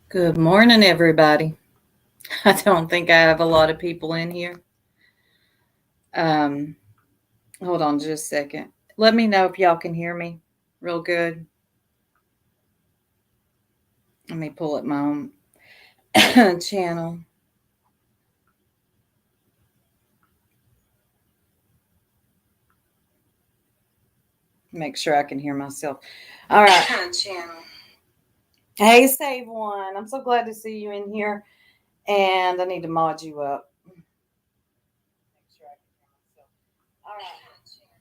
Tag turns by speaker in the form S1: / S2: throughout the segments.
S1: Good morning, everybody. I don't think I have a lot of people in here. Um, Hold on just a second. Let me know if y'all can hear me real good. Let me pull up my own channel. Make sure I can hear myself. All right. Hey, Save One. I'm so glad to see you in here. And I need to mod you up. Make sure I can hear myself.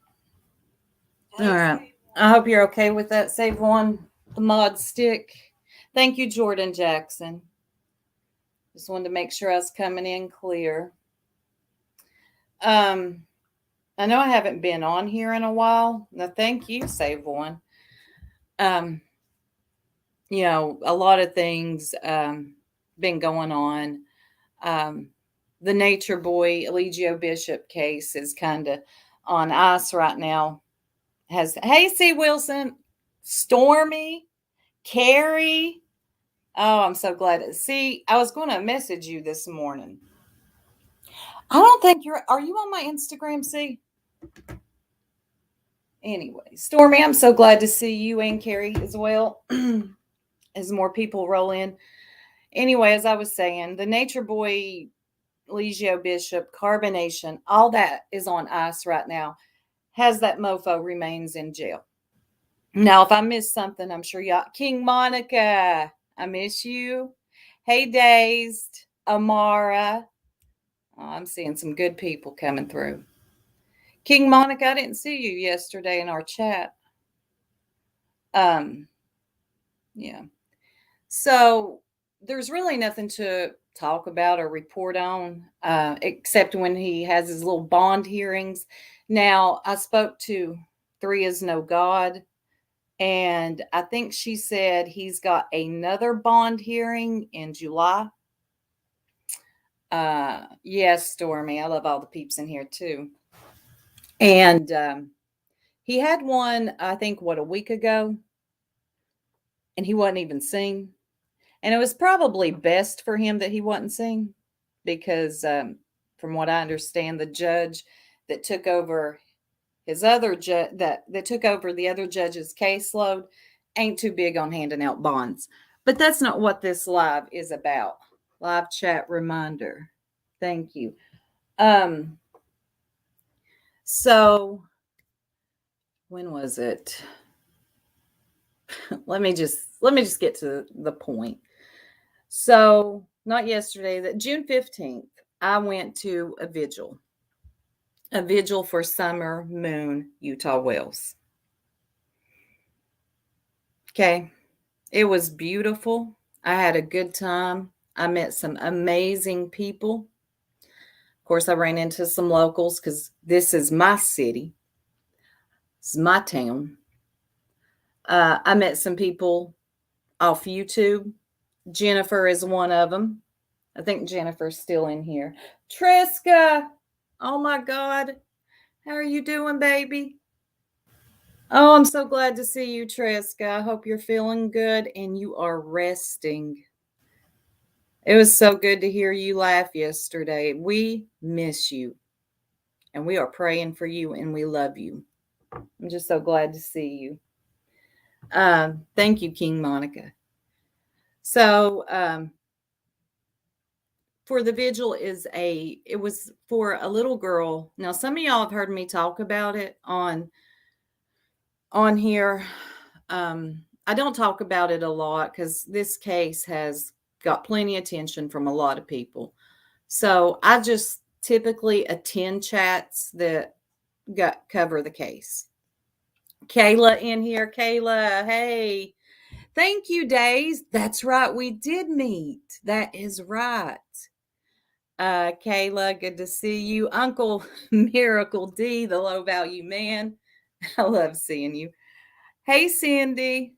S1: All right. All right. I hope you're okay with that, Save One, the mod stick. Thank you, Jordan Jackson. Just wanted to make sure I was coming in clear. I know I haven't been on here in a while. Now, thank you, Save One. Um, a lot of things been going on. The Nature Boy Eligio Bishop case is kind of on ice right now. Hey, C. Wilson, Stormy, Carrie. Oh, I'm so glad to see. I was going to message you this morning. I don't think are you on my Instagram, C? Anyway, Stormy, I'm so glad to see you and Carrie as well as more people roll in. Anyway, as I was saying, the Nature Boy, Eligio Bishop, Carbonation, all that is on ice right now. Has that mofo remains in jail. Now, if I missed something, I'm sure y'all. King Monica, I miss you. Hey, Dazed, Amara. Oh, I'm seeing some good people coming through. King Monica, I didn't see you yesterday in our chat. Yeah. So there's really nothing to talk about or report on, except when he has his little bond hearings. Now, I spoke to Three is No God, and I think she said he's got another bond hearing in July. Yes, Stormy. I love all the peeps in here too. And he had one, I think, a week ago, and he wasn't even seen. And it was probably best for him that he wasn't seen because, from what I understand, the judge that took over his other that took over the other judge's caseload ain't too big on handing out bonds. But that's not what this live is about. Live chat reminder. Thank you. So when was it? let me just get to the point. So, not yesterday, that June 15th, I went to a vigil for Summer Moon, Utah Wells. Okay. It was beautiful. I had a good time. I met some amazing people. Of course, I ran into some locals because this is my city, this is my town. I met some people off YouTube. Jennifer is one of them. I think Jennifer's still in here. Triska, oh my God. How are you doing, baby? Oh, I'm so glad to see you, Triska. I hope you're feeling good and you are resting. It was so good to hear you laugh yesterday. We miss you and we are praying for you and we love you. I'm just so glad to see you. Thank you, King Monica. So, for the vigil it was for a little girl. Now, some of y'all have heard me talk about it on here. I don't talk about it a lot because this case has got plenty of attention from a lot of people. So I just typically attend chats that cover the case. Kayla in here. Kayla, hey. Thank you, Days. That's right. We did meet. That is right. Kayla, good to see you. Uncle Miracle D, the low value man. I love seeing you. Hey, Cindy.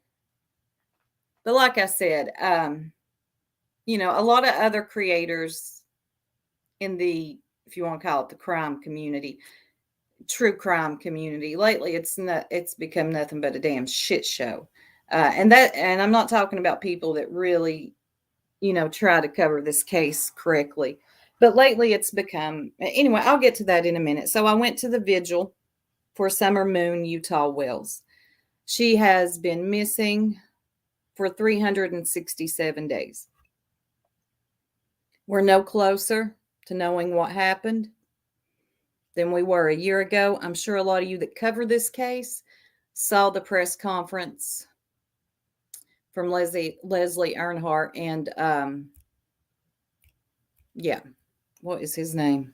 S1: But like I said, a lot of other creators in the, if you want to call it the crime community, true crime community, lately it's become nothing but a damn shit show. And I'm not talking about people that really try to cover this case correctly. But lately it's become, anyway, I'll get to that in a minute. So I went to the vigil for Summer Moon Utah Wells. She has been missing for 367 days. We're no closer to knowing what happened than we were a year ago. I'm sure a lot of you that cover this case saw the press conference from Leslie Earnhardt and yeah, what is his name?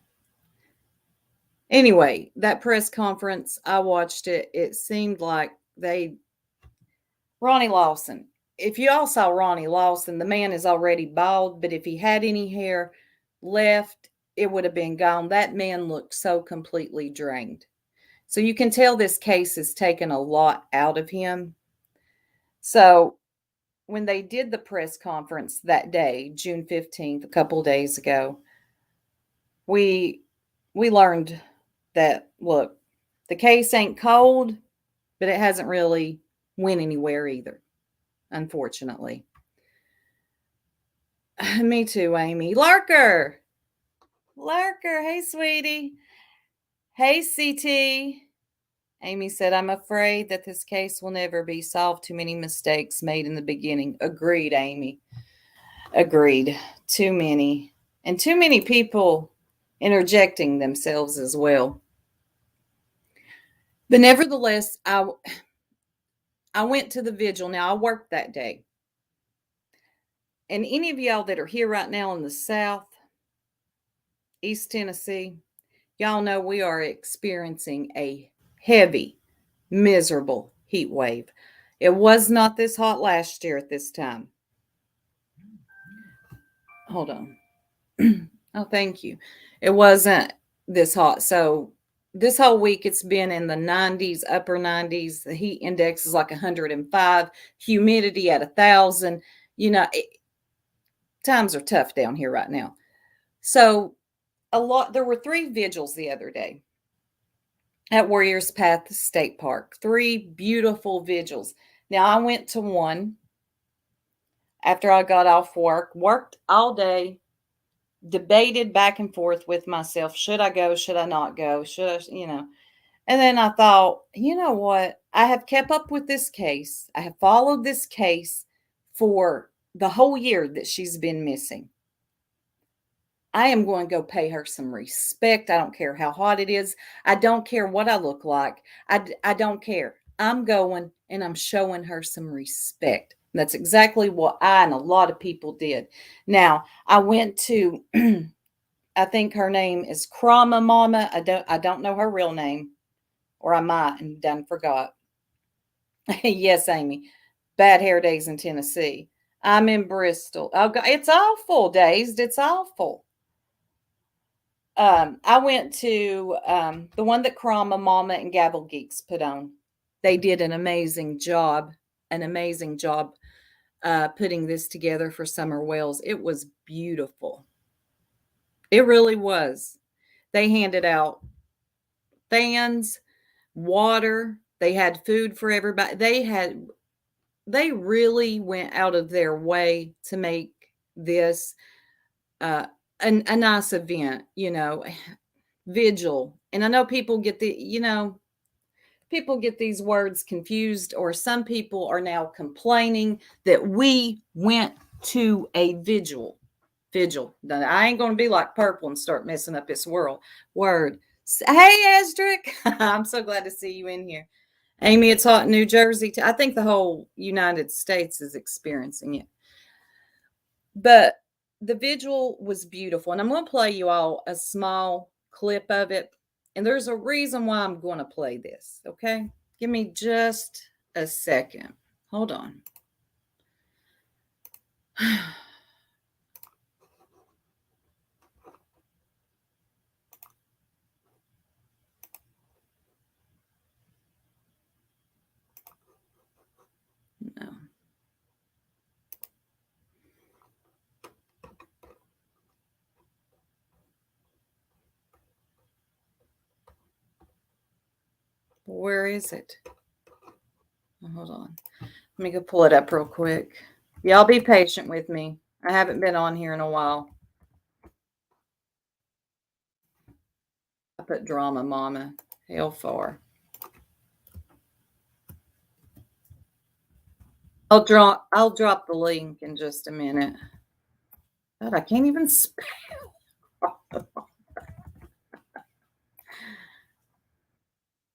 S1: Anyway, that press conference, I watched it. It seemed like Ronnie Lawson. If you all saw Ronnie Lawson, the man is already bald, but if he had any hair left, it would have been gone. That man looked so completely drained. So you can tell this case has taken a lot out of him. So when they did the press conference that day, June 15th, a couple of days ago, we learned that, look, the case ain't cold, but it hasn't really went anywhere either, unfortunately. Me too, Amy. Larker, hey, sweetie. Hey, CT. Amy said, I'm afraid that this case will never be solved. Too many mistakes made in the beginning. Agreed, Amy. Agreed. Too many. And too many people interjecting themselves as well. But nevertheless, I went to the vigil. Now, I worked that day. And any of y'all that are here right now in the South, East Tennessee, y'all know we are experiencing a heavy, miserable heat wave. It was not this hot last year at this time. Hold on. Oh, thank you. It wasn't this hot. So this whole week it's been in the 90s, upper 90s. The heat index is like 105, humidity at 1,000. Times are tough down here right now. So there were 3 vigils the other day at Warriors Path State Park. 3 beautiful vigils. Now, I went to one after I got off work, worked all day, debated back and forth with myself. Should I go? Should I not go? Should I, And then I thought, you know what? I have kept up with this case. I have followed this case for the whole year that she's been missing. I am going to go pay her some respect. I don't care how hot it is. I don't care what I look like. I don't care. I'm going and I'm showing her some respect. And that's exactly what I and a lot of people did. Now, I went to, I think her name is Krama Mama. I don't know her real name, or I might and done forgot. Yes, Amy. Bad hair days in Tennessee. I'm in Bristol. Oh, it's awful, Dazed. It's awful. I went to the one that Krama Mama and Gabble Geeks put on. They did an amazing job putting this together for Summer Wells. It was beautiful. It really was. They handed out fans, water. They had food for everybody. They really went out of their way to make this a nice event, vigil. And I know people get people get these words confused, or some people are now complaining that we went to a vigil. I ain't going to be like Purple and start messing up this word. Hey, Esdrick. I'm so glad to see you in here. Amy, it's hot in New Jersey too. I think the whole United States is experiencing it. But the vigil was beautiful. And I'm going to play you all a small clip of it. And there's a reason why I'm going to play this. Okay. Give me just a second. Hold on. No. Where is it? Oh, hold on. Let me go pull it up real quick. Y'all be patient with me. I haven't been on here in a while. I put drama mama. Hell for. I'll drop the link in just a minute. God, I can't even spell.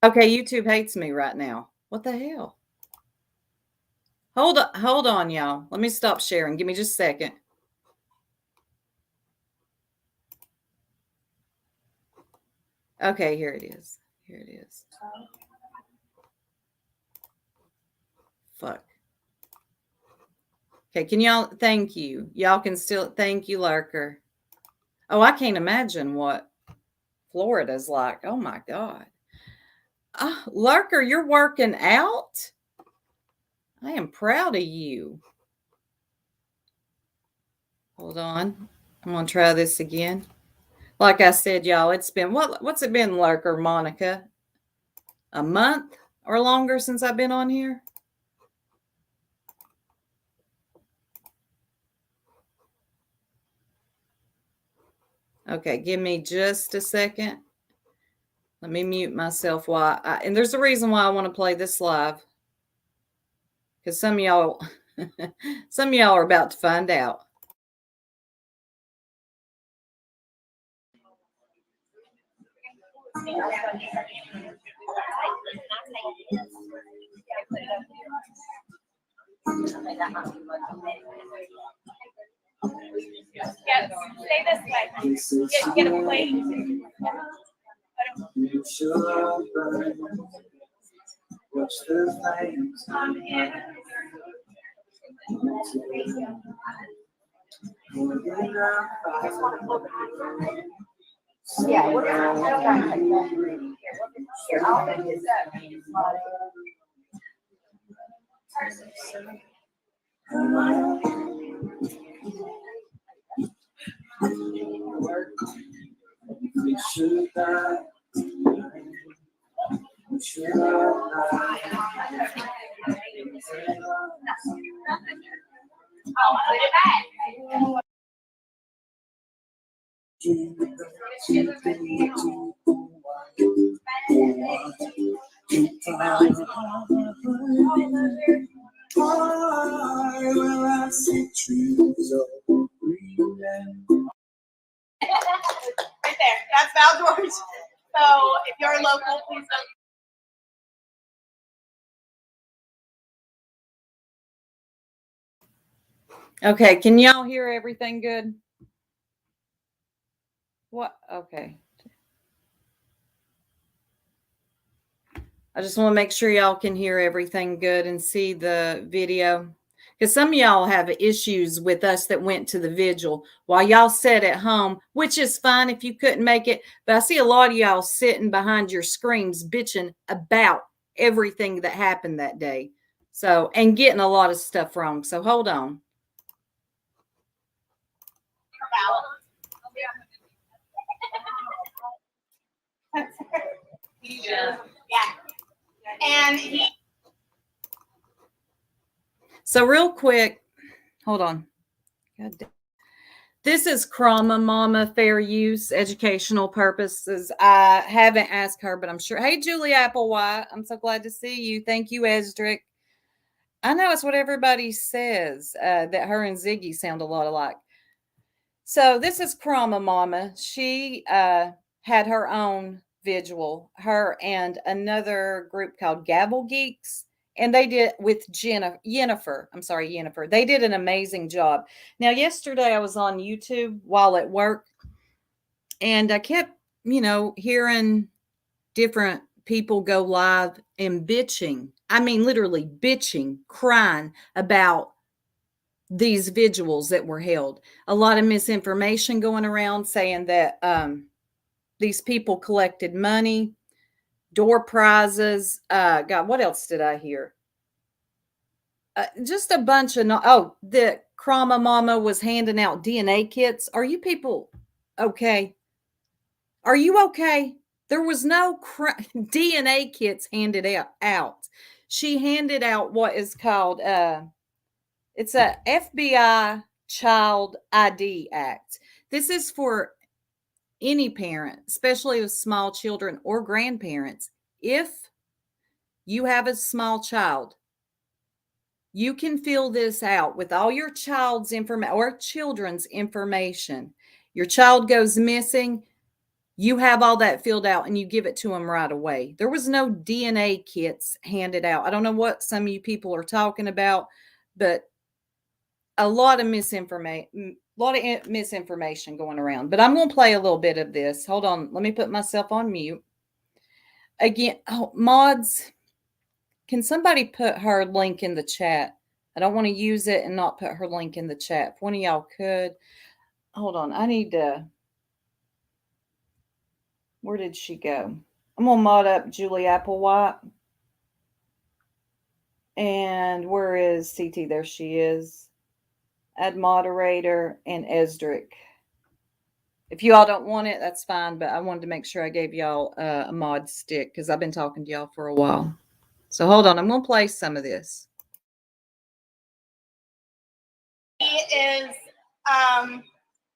S1: Okay, YouTube hates me right now. What the hell? Hold on, y'all. Let me stop sharing. Give me just a second. Okay, here it is. Here it is. Fuck. Okay, can y'all, thank you. Y'all can still, thank you, Lurker. Oh, I can't imagine what Florida's like. Oh my God. Lurker, you're working out? I am proud of you. Hold on. I'm going to try this again. Like I said, y'all, it's been, what's it been, Lurker, Monica? A month or longer since I've been on here? Okay, give me just a second. Let me mute myself and there's a reason why I want to play this live. Because some of y'all are about to find out.
S2: Yeah, stay this way. Get a plate. Watch the flames come in. Yeah, we're gonna here, I'll pick this up. We should die. We should die. Oh, put it back. Right there. That's Val George. So if you're local, please
S1: don't. Okay, can y'all hear everything good? What? Okay. I just want to make sure y'all can hear everything good and see the video. Because some of y'all have issues with us that went to the vigil while y'all sat at home, which is fine if you couldn't make it. But I see a lot of y'all sitting behind your screens bitching about everything that happened that day. So, and getting a lot of stuff wrong. So hold on.
S2: Yeah. And
S1: so real quick, hold on. God damn. This is Krama Mama Fair Use, educational purposes. I haven't asked her, but I'm sure. Hey, Julie Applewhite. I'm so glad to see you. Thank you, Esdrick. I know it's what everybody says, that her and Ziggy sound a lot alike. So this is Krama Mama. She had her own vigil, her and another group called Gavel Geeks. And they did with Yennefer. I'm sorry, Yennefer. They did an amazing job. Now, yesterday I was on YouTube while at work, and I kept, hearing different people go live and bitching. I mean, literally bitching, crying about these vigils that were held. A lot of misinformation going around saying that these people collected money, door prizes. God, what else did I hear? Just a bunch of the Krama Mama was handing out DNA kits. Are you people okay? Are you okay? There was no DNA kits handed out. She handed out what is called it's a FBI Child ID Act. This is for any parent, especially with small children or grandparents. If you have a small child, you can fill this out with all your child's information or children's information. Your child goes missing, you have all that filled out and you give it to them right away. There was no DNA kits handed out. I don't know what some of you people are talking about, but a lot of misinformation going around. But I'm going to play a little bit of this. Hold on. Let me put myself on mute. Again, mods, can somebody put her link in the chat? I don't want to use it and not put her link in the chat. If one of y'all could. Hold on. I need to. Where did she go? I'm going to mod up Julie Applewhite. And where is CT? There she is. Add moderator and Esdric. If you all don't want it, that's fine. But I wanted to make sure I gave y'all a mod stick because I've been talking to y'all for a while. So hold on. I'm going to play some of this.
S2: He is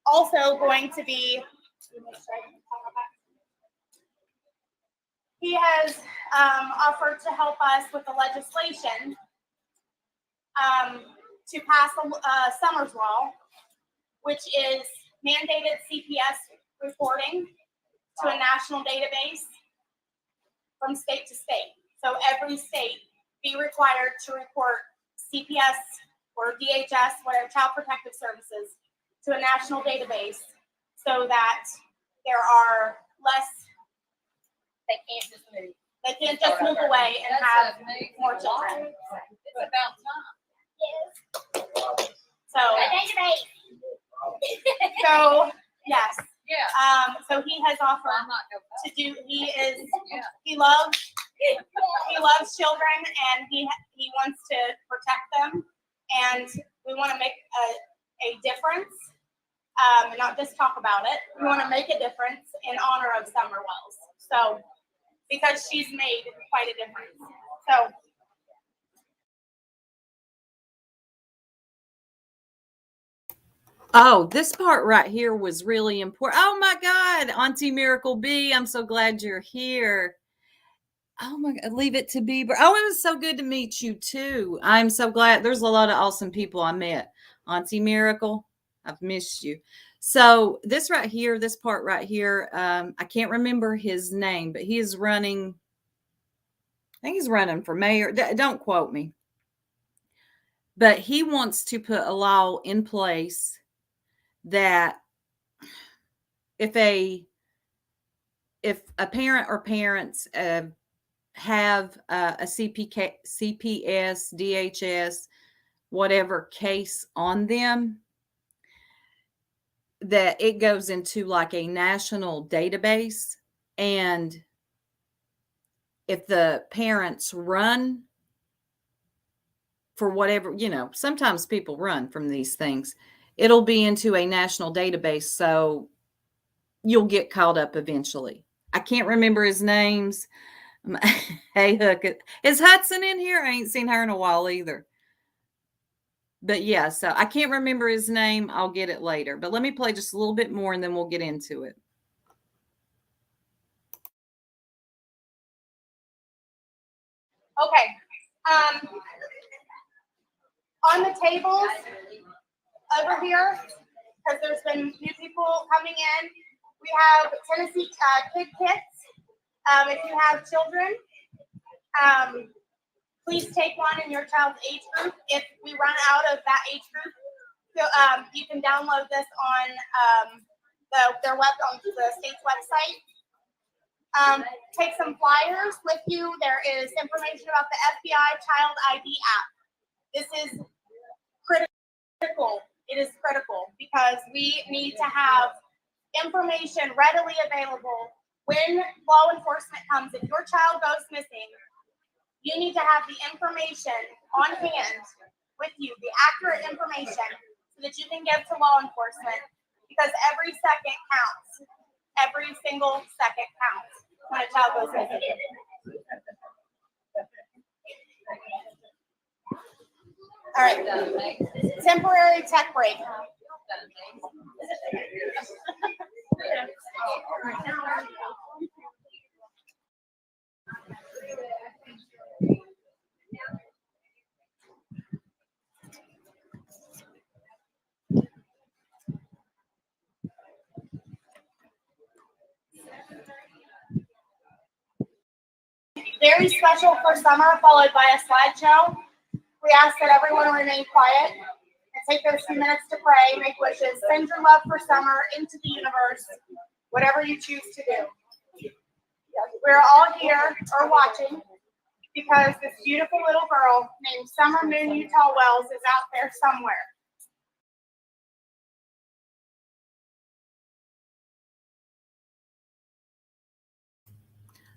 S2: also going to be. He has offered to help us with the legislation to pass a Summers Law, which is mandated CPS reporting to a national database from state to state. So every state be required to report CPS or DHS, whatever, Child Protective Services, to a national database so that there are less. They can't just move. They can't just move away and have more children. It's about time. Yes. So yes. Yeah. So he has offered to do. He loves children and he wants to protect them, and we want to make a difference. And not just talk about it. We want to make a difference in honor of Summer Wells. So, because she's made quite a difference. So.
S1: Oh, this part right here was really important. Oh my God, Auntie Miracle B, I'm so glad you're here. Oh my God, leave it to Bieber. Oh, it was so good to meet you too. I'm so glad. There's a lot of awesome people I met. Auntie Miracle, I've missed you. So this right here, this part right here, I can't remember his name, but he is running. I think he's running for mayor. Don't quote me. But he wants to put a law in place that if a parent or parents have a CPS, DHS, whatever case on them, that it goes into like a national database. And if the parents run for whatever, sometimes people run from these things, it'll be into a national database. So you'll get caught up eventually. I can't remember his names. Hey, Hook. Is Hudson in here? I ain't seen her in a while either. But yeah, so I can't remember his name. I'll get it later. But let me play just a little bit more and then we'll get into it.
S2: Okay. On the tables over here, because there's been new people coming in, we have Tennessee Kid Kits. If you have children, please take one in your child's age group. If we run out of that age group, you can download this on on the state's website. Take some flyers with you. There is information about the FBI Child ID app. This is critical. It is critical because we need to have information readily available when law enforcement comes. If your child goes missing, you need to have the information on hand with you, the accurate information, so that you can give to law enforcement, because every second counts. Every single second counts when a child goes missing. All right. Temporary tech break. Very special for summer, followed by a slideshow. We ask that everyone remain quiet and take those few minutes to pray, make wishes, send your love for summer into the universe, whatever you choose to do. We're all here or watching because this beautiful little girl named Summer Moon Utah Wells is out there somewhere.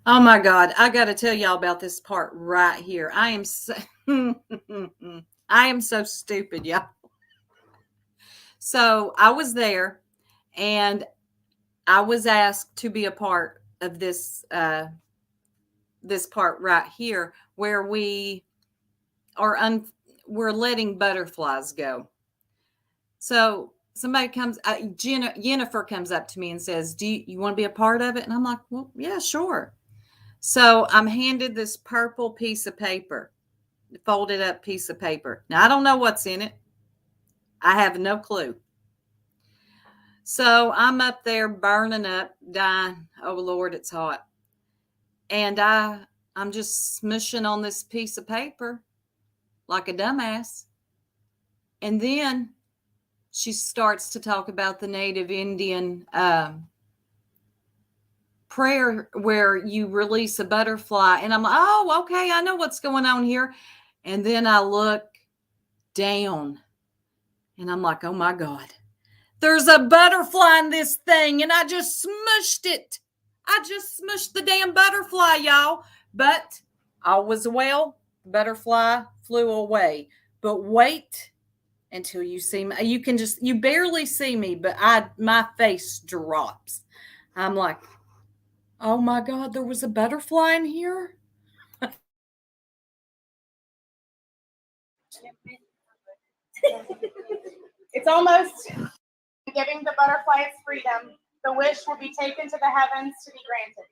S1: Oh my God, I got to tell y'all about this part right here. I am so, I am so stupid, y'all. So I was there and I was asked to be a part of this this part right here where we're letting butterflies go. So somebody comes, Jennifer comes up to me and says, "Do you want to be a part of it?" And I'm like, "Well, yeah, sure." So I'm handed this purple piece of paper, folded up piece of paper. Now I don't know what's in it. I have no clue. So I'm up there burning up, dying. Oh Lord, it's hot. And I'm just smushing on this piece of paper like a dumbass. And then she starts to talk about the Native Indian prayer where you release a butterfly. And I'm like, oh, okay, I know what's going on here. And then I look down and I'm like, oh my God, there's a butterfly in this thing. And I just smushed it. I just smushed the damn butterfly, y'all. But all was well. The butterfly flew away. But wait until you see me. You barely see me, but my face drops. I'm like, oh my God, there was a butterfly in here.
S2: It's almost giving the butterfly its freedom. The wish will be taken to the heavens to be granted.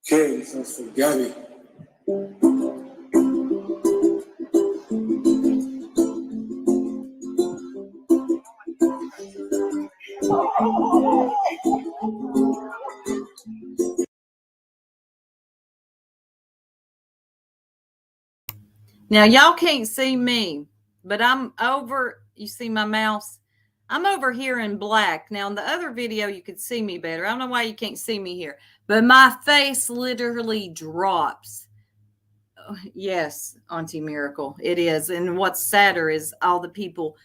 S3: Okay, Sister Gabby.
S1: Now, y'all can't see me, but I'm over. You see my mouse? I'm over here in black. Now, in the other video, you could see me better. I don't know why you can't see me here, but my face literally drops. Oh, yes, Auntie Miracle, it is. And what's sadder is all the people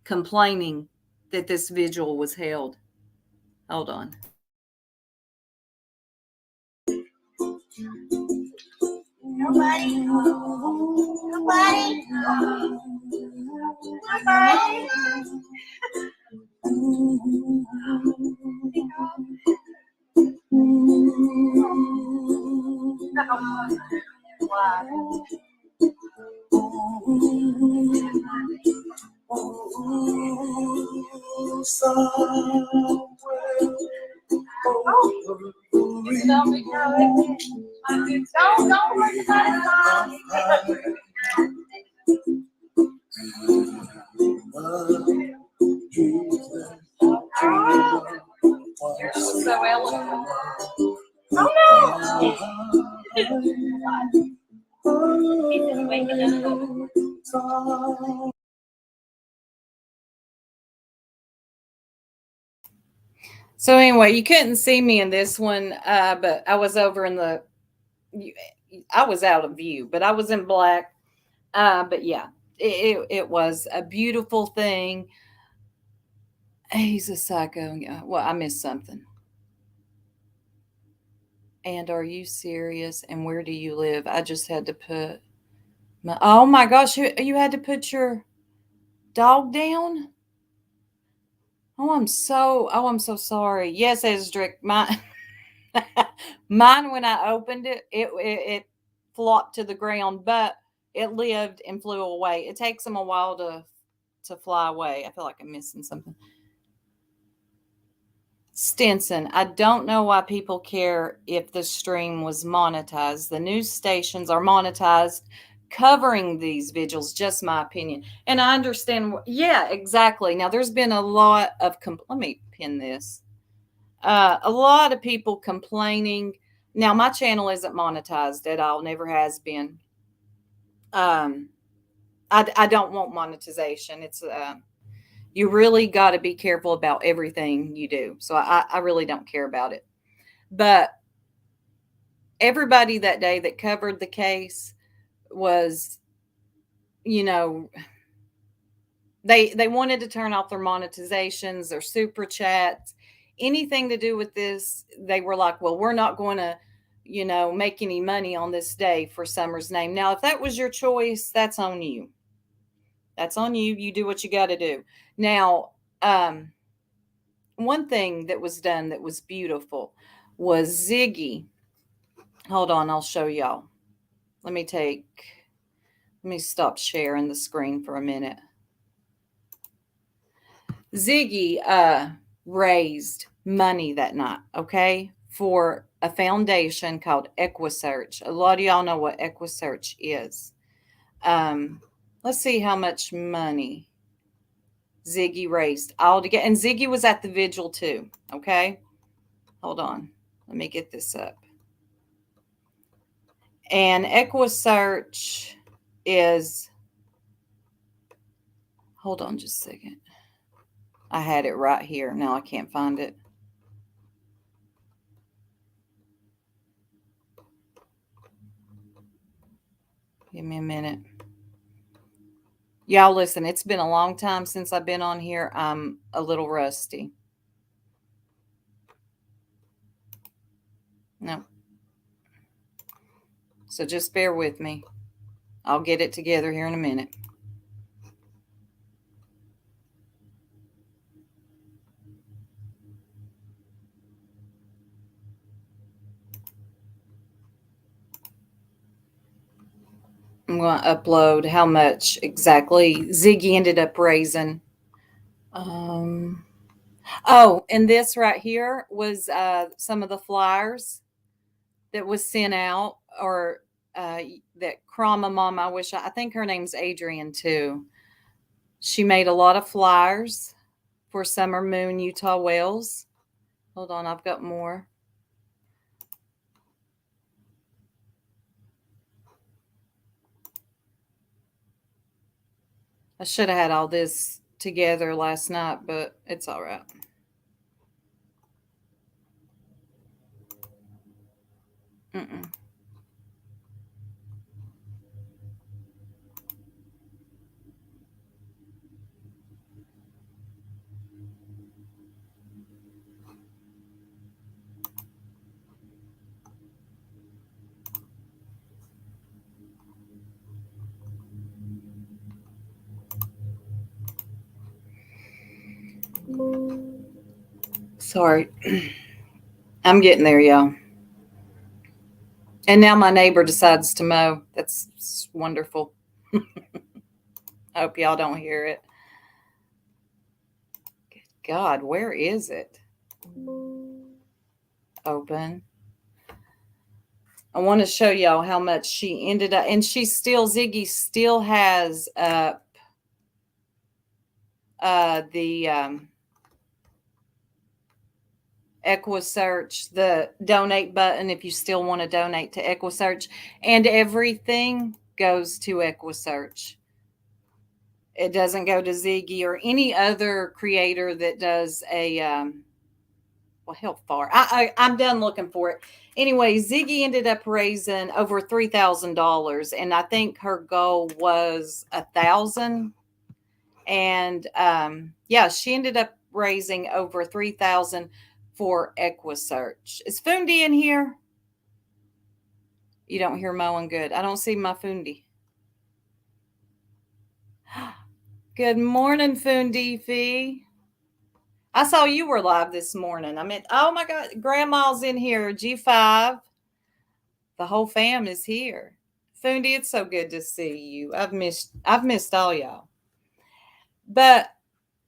S1: complaining that this vigil was held. Hold on.
S2: Nobody. Nobody. Nobody. So eloquent. Oh no! He's just waking up.
S1: So anyway, you couldn't see me in this one, but I was over in I was out of view, but I was in black. But yeah, it was a beautiful thing. He's a psycho. Well, I missed something. And are you serious? And where do you live? I just had to put oh my gosh, you had to put your dog down? I'm so sorry. Yes, Esdrick, mine mine when I opened it, it flopped to the ground, but it lived and flew away. It takes them a while to fly away. I feel like I'm missing something. Stinson, I don't know why people care if the stream was monetized. The news stations are monetized covering these vigils, just my opinion. And I understand, yeah, exactly. Now, there's been a lot of, let me pin this. A lot of people complaining. Now, my channel isn't monetized at all, never has been. I don't want monetization. It's you really got to be careful about everything you do. So I really don't care about it. But everybody that day that covered the case was, you know, they wanted to turn off their monetizations, their super chats, anything to do with this. They were like, well, we're not going to, you know, make any money on this day for Summer's name. Now, if that was your choice, that's on you. That's on you. You do what you got to do. Now, one thing that was done that was beautiful was Ziggy. Hold on, I'll show y'all. Let me stop sharing the screen for a minute. Ziggy raised money that night, okay, for a foundation called EquiSearch. A lot of y'all know what EquiSearch is. Let's see how much money Ziggy raised all together. And Ziggy was at the vigil too, okay? Hold on. Let me get this up. And EquiSearch is, hold on just a second. I had it right here. Now I can't find it. Give me a minute. Y'all listen, it's been a long time since I've been on here. I'm a little rusty. No. So just bear with me. I'll get it together here in a minute. I'm going to upload how much exactly Ziggy ended up raising. Oh, and this right here was some of the flyers that was sent out, or that Krama Mom, I think her name's Adrian too. She made a lot of flyers for Summer Moon Utah Whales. Hold on, I've got more. I should have had all this together last night, but it's all right. Mm-mm. Sorry. I'm getting there, y'all. And now my neighbor decides to mow. That's wonderful. I hope y'all don't hear it. Good God, where is it? Open. I want to show y'all how much she ended up, and Ziggy still has the EquiSearch, the donate button if you still want to donate to EquiSearch, and everything goes to EquiSearch. It doesn't go to Ziggy or any other creator that does a well, hell far. I'm done looking for it. Anyway, Ziggy ended up raising over $3,000, and I think her goal was 1,000. And yeah, she ended up raising over 3,000 for EquiSearch. Is Fundi in here? You don't hear mowing good. I don't see my Fundi. Good morning, Fundi Fee. I saw you were live this morning. I mean, oh my God, Grandma's in here. G5. The whole fam is here. Fundi, it's so good to see you. I've missed all y'all. But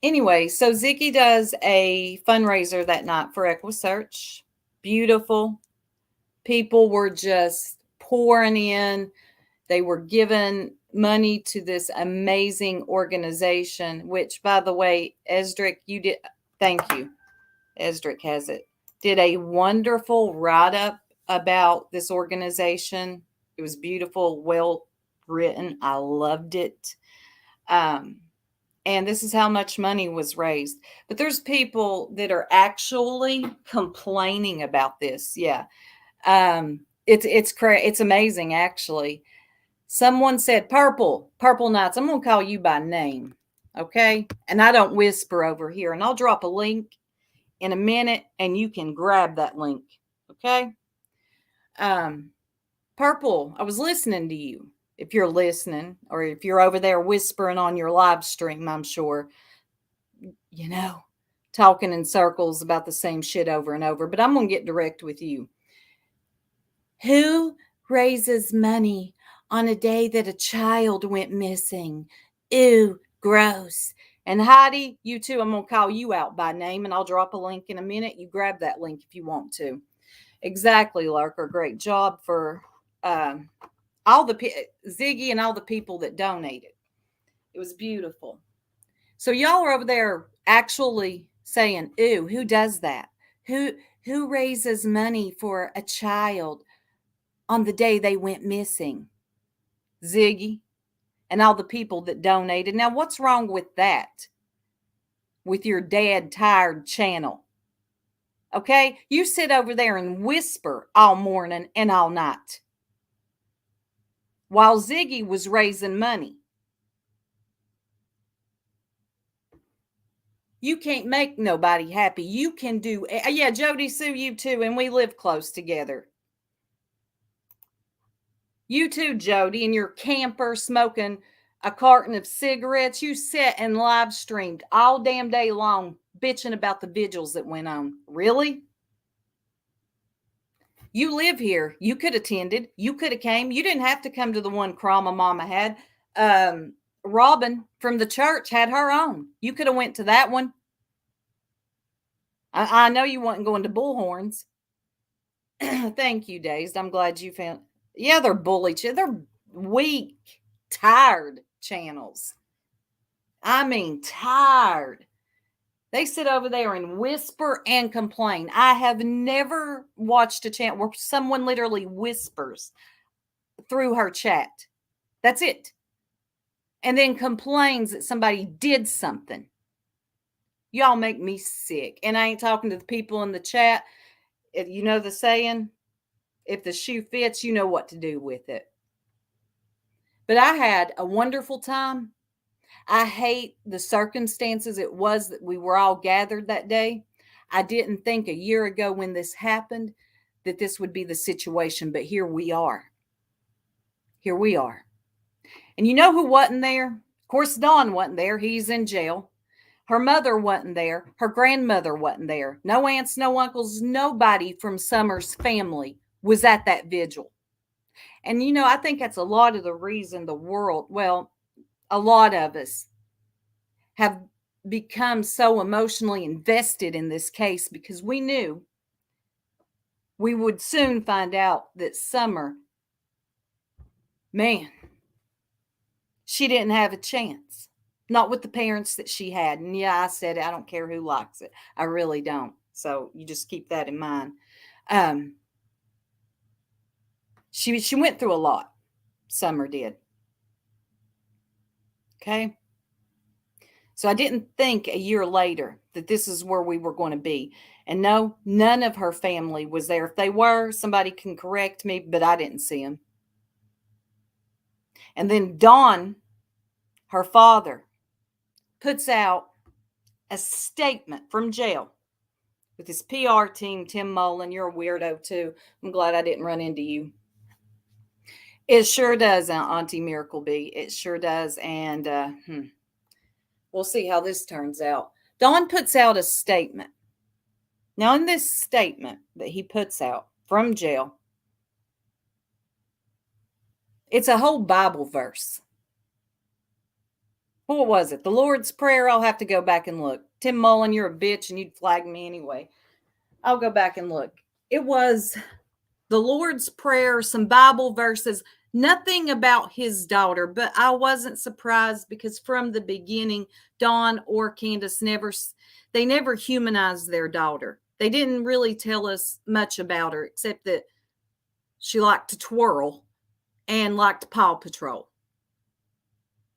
S1: anyway, so Ziggy does a fundraiser that night for EquiSearch. Beautiful. People were just pouring in. They were given money to this amazing organization, which, by the way, Esdric, you did. Thank you. Esdric has it. Did a wonderful write-up about this organization. It was beautiful, well written. I loved it. And this is how much money was raised. But there's people that are actually complaining about this. Yeah. It's amazing, actually. Someone said, Purple Knights, I'm going to call you by name. Okay. And I don't whisper over here. And I'll drop a link in a minute and you can grab that link. Okay. Purple, I was listening to you. If you're listening or if you're over there whispering on your live stream, I'm sure, talking in circles about the same shit over and over. But I'm going to get direct with you. Who raises money on a day that a child went missing? Ew, gross. And Heidi, you too, I'm going to call you out by name and I'll drop a link in a minute. You grab that link if you want to. Exactly, Lurker. Great job for all the Ziggy and all the people that donated. It was beautiful. So y'all are over there actually saying, ew, who does that? Who raises money for a child on the day they went missing? Ziggy and all the people that donated. Now, what's wrong with that? With your dad tired channel? Okay? You sit over there and whisper all morning and all night while Ziggy was raising money. You can't make nobody happy. You can do, yeah, Jody Sue, you too, and we live close together. You too, Jody, and your camper smoking a carton of cigarettes. You sat and live streamed all damn day long, bitching about the vigils that went on. Really? You live here. You could have attended. You could have came. You didn't have to come to the one Krama Mama had. Robin from the church had her own. You could have went to that one. I know you weren't going to Bullhorns. Thank you, Dazed. I'm glad you found. Yeah, they're bully. They're weak, tired channels. I mean, tired. They sit over there and whisper and complain. I have never watched a channel where someone literally whispers through her chat. That's it. And then complains that somebody did something. Y'all make me sick. And I ain't talking to the people in the chat. You know the saying, if the shoe fits, you know what to do with it. But I had a wonderful time. I hate the circumstances it was that we were all gathered that day. I didn't think a year ago when this happened that this would be the situation, but here we are. Here we are. And you know who wasn't there? Of course, Dawn wasn't there. He's in jail. Her mother wasn't there. Her grandmother wasn't there. No aunts, no uncles, nobody from Summer's family was at that vigil. And, I think that's a lot of the reason the world, well, a lot of us have become so emotionally invested in this case because we knew we would soon find out that Summer, man, she didn't have a chance. Not with the parents that she had. And yeah, I said it. I don't care who likes it. I really don't. So you just keep that in mind. She went through a lot. Summer did. Okay. So I didn't think a year later that this is where we were going to be. And no, none of her family was there. If they were, somebody can correct me, but I didn't see them. And then Dawn, her father, puts out a statement from jail with his PR team, Tim Mullen. You're a weirdo too. I'm glad I didn't run into you. It sure does, Auntie Miracle B. It sure does. And we'll see how this turns out. Don puts out a statement. Now, in this statement that he puts out from jail, it's a whole Bible verse. What was it? The Lord's Prayer? I'll have to go back and look. Tim Mullen, you're a bitch and you'd flag me anyway. I'll go back and look. It was the Lord's Prayer, some Bible verses, nothing about his daughter, but I wasn't surprised because from the beginning, Don or Candace never humanized their daughter. They didn't really tell us much about her except that she liked to twirl and liked Paw Patrol.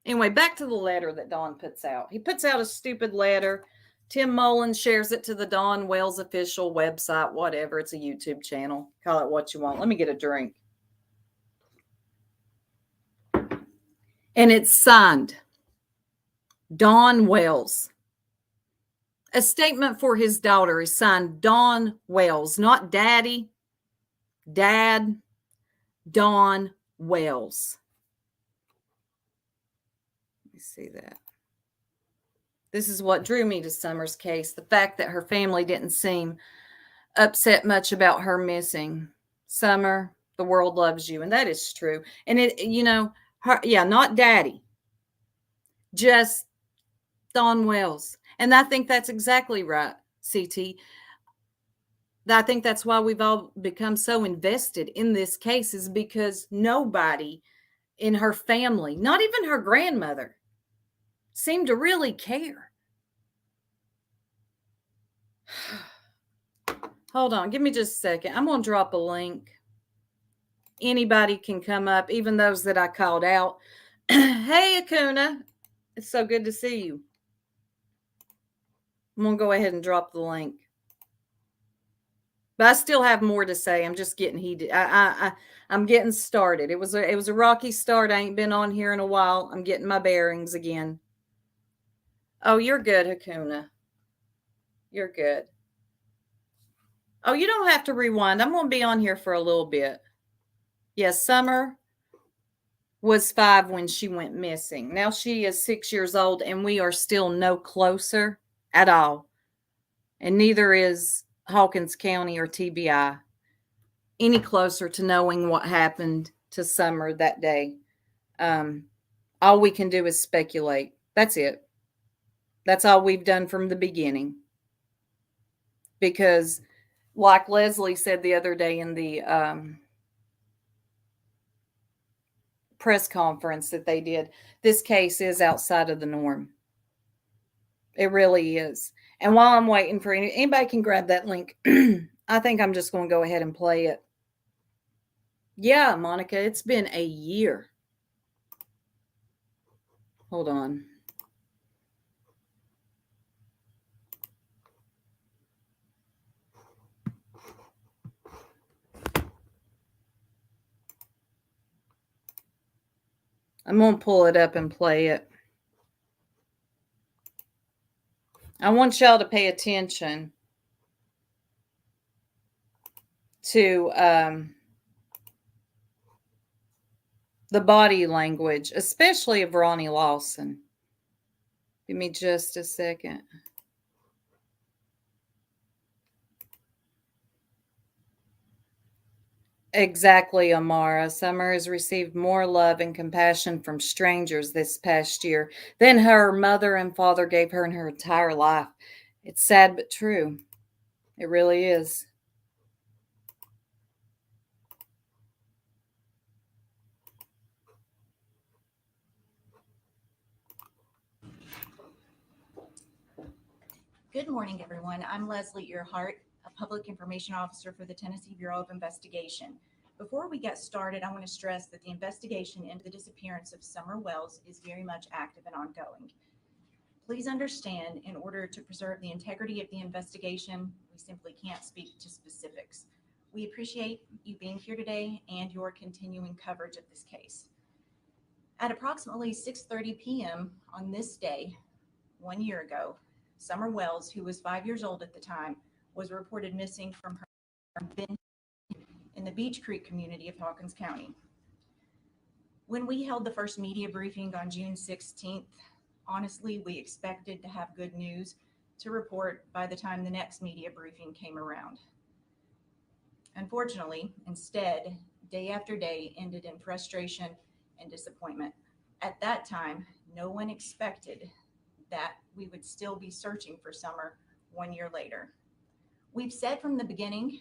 S1: Anyway, back to the letter that Don puts out. He puts out a stupid letter. Tim Mullen shares it to the Don Wells official website, whatever. It's a YouTube channel. Call it what you want. Let me get a drink. And it's signed Don Wells. A statement for his daughter is signed Don Wells, not Daddy, Dad, Don Wells. Let me see that. This is what drew me to Summer's case, the fact that her family didn't seem upset much about her missing. Summer, the world loves you, and that is true. And not Daddy, just Don Wells. And I think that's exactly right, CT. I think that's why we've all become so invested in this case, is because nobody in her family, not even her grandmother, seemed to really care. Hold on, give me just a second. I'm going to drop a link. Anybody can come up, even those that I called out. Hey, Akuna. It's so good to see you. I'm going to go ahead and drop the link. But I still have more to say. I'm just getting heated. I'm getting started. It was a rocky start. I ain't been on here in a while. I'm getting my bearings again. Oh, you're good, Hakuna. You're good. Oh, you don't have to rewind. I'm going to be on here for a little bit. Yes, Summer was 5 when she went missing. Now she is 6 years old, and we are still no closer at all. And neither is Hawkins County or TBI any closer to knowing what happened to Summer that day. All we can do is speculate. That's it. That's all we've done from the beginning. Because, like Leslie said the other day in the press conference that they did, this case is outside of the norm. It really is. And while I'm waiting for anybody can grab that link, I think I'm just going to go ahead and play it. Yeah, Monica, it's been a year. Hold on. I'm going to pull it up and play it. I want y'all to pay attention to the body language, especially of Ronnie Lawson. Give me just a second. Exactly, Amara. Summer has received more love and compassion from strangers this past year than her mother and father gave her in her entire life. It's sad but true. It really is.
S4: Good morning, everyone. I'm Leslie Earhart, a public information officer for the Tennessee Bureau of Investigation. Before we get started, I want to stress that the investigation into the disappearance of Summer Wells is very much active and ongoing. Please understand, in order to preserve the integrity of the investigation, we simply can't speak to specifics. We appreciate you being here today and your continuing coverage of this case. At approximately 6:30 p.m. on this day, 1 year ago, Summer Wells, who was 5 years old at the time, was reported missing from her bin in the Beach Creek community of Hawkins County. When we held the first media briefing on June 16th, honestly, we expected to have good news to report by the time the next media briefing came around. Unfortunately, instead, day after day ended in frustration and disappointment. At that time, no one expected that we would still be searching for Summer 1 year later. We've said from the beginning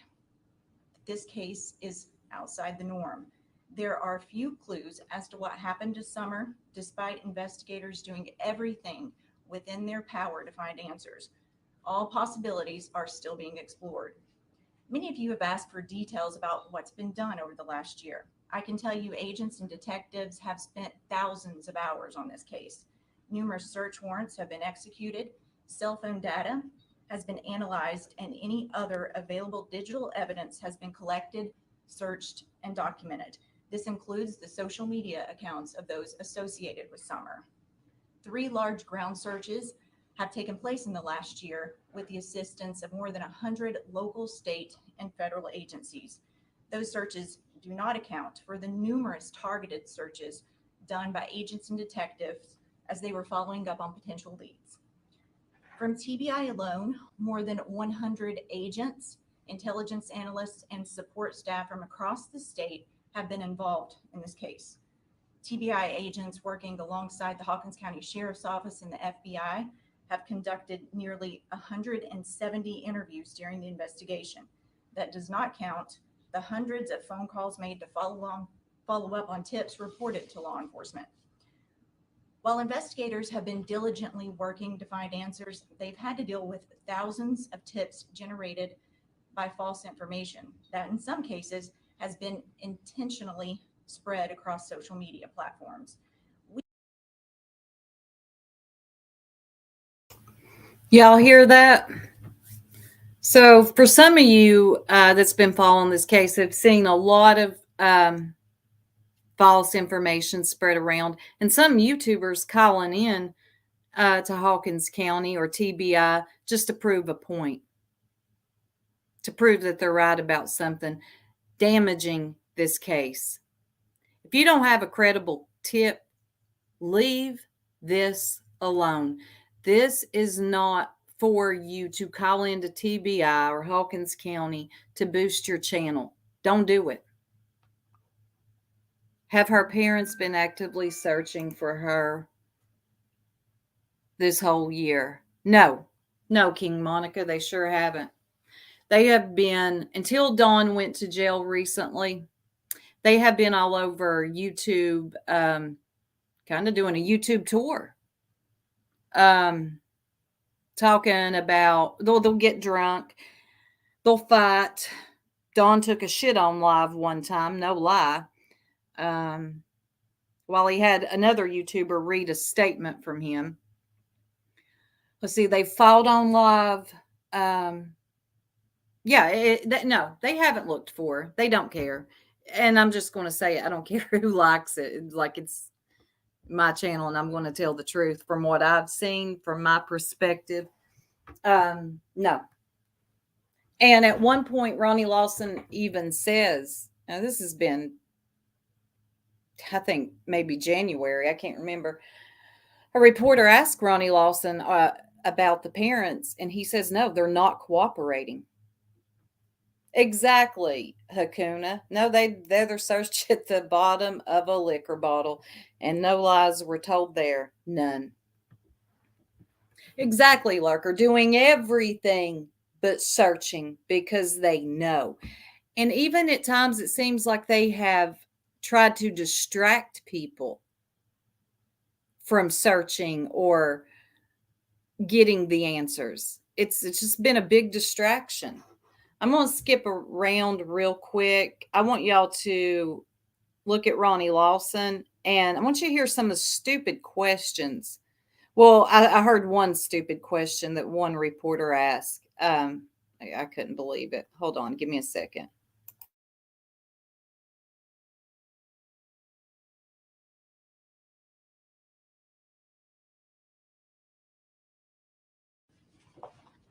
S4: that this case is outside the norm. There are few clues as to what happened to Summer, despite investigators doing everything within their power to find answers. All possibilities are still being explored. Many of you have asked for details about what's been done over the last year. I can tell you agents and detectives have spent thousands of hours on this case. Numerous search warrants have been executed, cell phone data has been analyzed, and any other available digital evidence has been collected, searched, and documented. This includes the social media accounts of those associated with Summer. 3 large ground searches have taken place in the last year with the assistance of more than 100 local, state, and federal agencies. Those searches do not account for the numerous targeted searches done by agents and detectives as they were following up on potential leads. From TBI alone, more than 100 agents, intelligence analysts, and support staff from across the state have been involved in this case. TBI agents working alongside the Hawkins County Sheriff's Office and the FBI have conducted nearly 170 interviews during the investigation. That does not count the hundreds of phone calls made to follow up on tips reported to law enforcement. While investigators have been diligently working to find answers, they've had to deal with thousands of tips generated by false information that in some cases has been intentionally spread across social media platforms.
S1: Y'all hear that? So for some of you that's been following this case, have seen a lot of false information spread around, and some YouTubers calling in to Hawkins County or TBI just to prove a point, to prove that they're right about something, damaging this case. If you don't have a credible tip, leave this alone. This is not for you to call into TBI or Hawkins County to boost your channel. Don't do it. Have her parents been actively searching for her this whole year? No, King Monica, they sure haven't. They have been, until Dawn went to jail recently, they have been all over YouTube, kind of doing a YouTube tour. Talking about, they'll get drunk, they'll fight. Dawn took a shit on live one time, no lie. While he had another YouTuber read a statement from him. Let's see, they fought on live. No, they haven't looked for her. They don't care. And I'm just going to say it. I don't care who likes it. Like, it's my channel, and I'm going to tell the truth from what I've seen, from my perspective. No. And at one point, Ronnie Lawson even says, now this has been, I think, maybe January. I can't remember. A reporter asked Ronnie Lawson about the parents, and he says, no, they're not cooperating. Exactly, Hakuna. No, they're searched at the bottom of a liquor bottle, and no lies were told there. None. Exactly, Lurker. Doing everything but searching because they know. And even at times it seems like they have tried to distract people from searching or getting the answers. It's just been a big distraction. I'm going to skip around real quick. I want y'all to look at Ronnie Lawson, and I want you to hear some of the stupid questions. Well, I heard one stupid question that one reporter asked. I couldn't believe it. Hold on. Give me a second.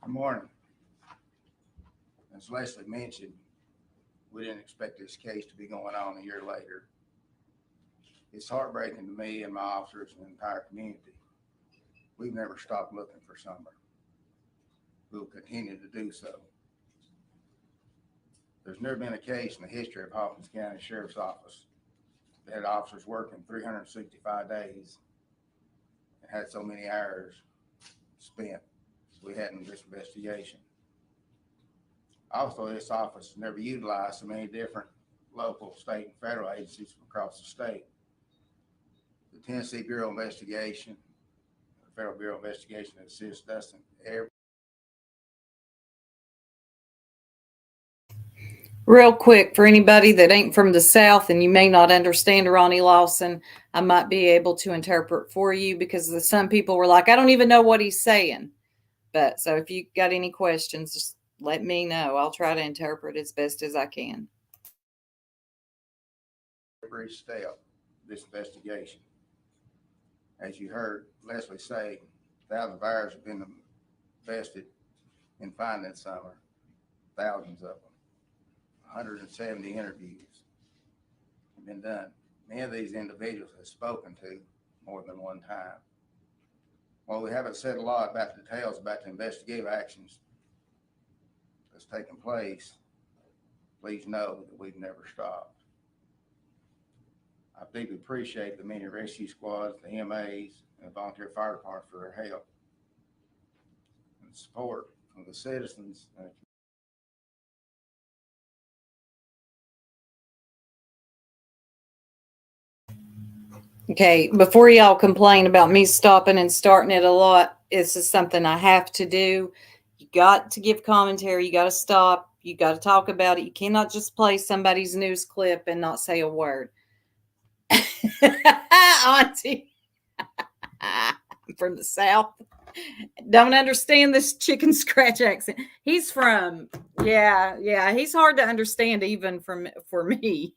S5: Good morning. As Leslie mentioned, we didn't expect this case to be going on a year later. It's heartbreaking to me and my officers and the entire community. We've never stopped looking for Summer. will continue to do so. There's never been a case in the history of Hawkins County Sheriff's Office that had officers working 365 days and had so many hours spent as we had in this investigation. Also, this office never utilized so many different local, state, and federal agencies from across the state. The Tennessee Bureau of Investigation, the Federal Bureau of Investigation, assists us in every.
S1: Real quick, for anybody that ain't from the South and you may not understand Ronnie Lawson, I might be able to interpret for you because some people were like, I don't even know what he's saying. But so if you got any questions, just let me know. I'll try to interpret as best as I can.
S5: Every step of this investigation. As you heard Leslie say, thousands of hours have been invested in finding Summer, thousands of them. 170 interviews have been done. Many of these individuals have spoken to more than one time. While we haven't said a lot about the details about the investigative actions that's taken place, please know that we've never stopped. I deeply appreciate the many rescue squads, the EMAs, and the volunteer fire department for their help and support from the citizens and the
S1: Okay, before y'all complain about me stopping and starting it a lot, this is something I have to do. You got to give commentary. You got to stop. You got to talk about it. You cannot just play somebody's news clip and not say a word. Auntie, I'm from the South. Don't understand this chicken scratch accent. He's from, yeah, he's hard to understand even for me.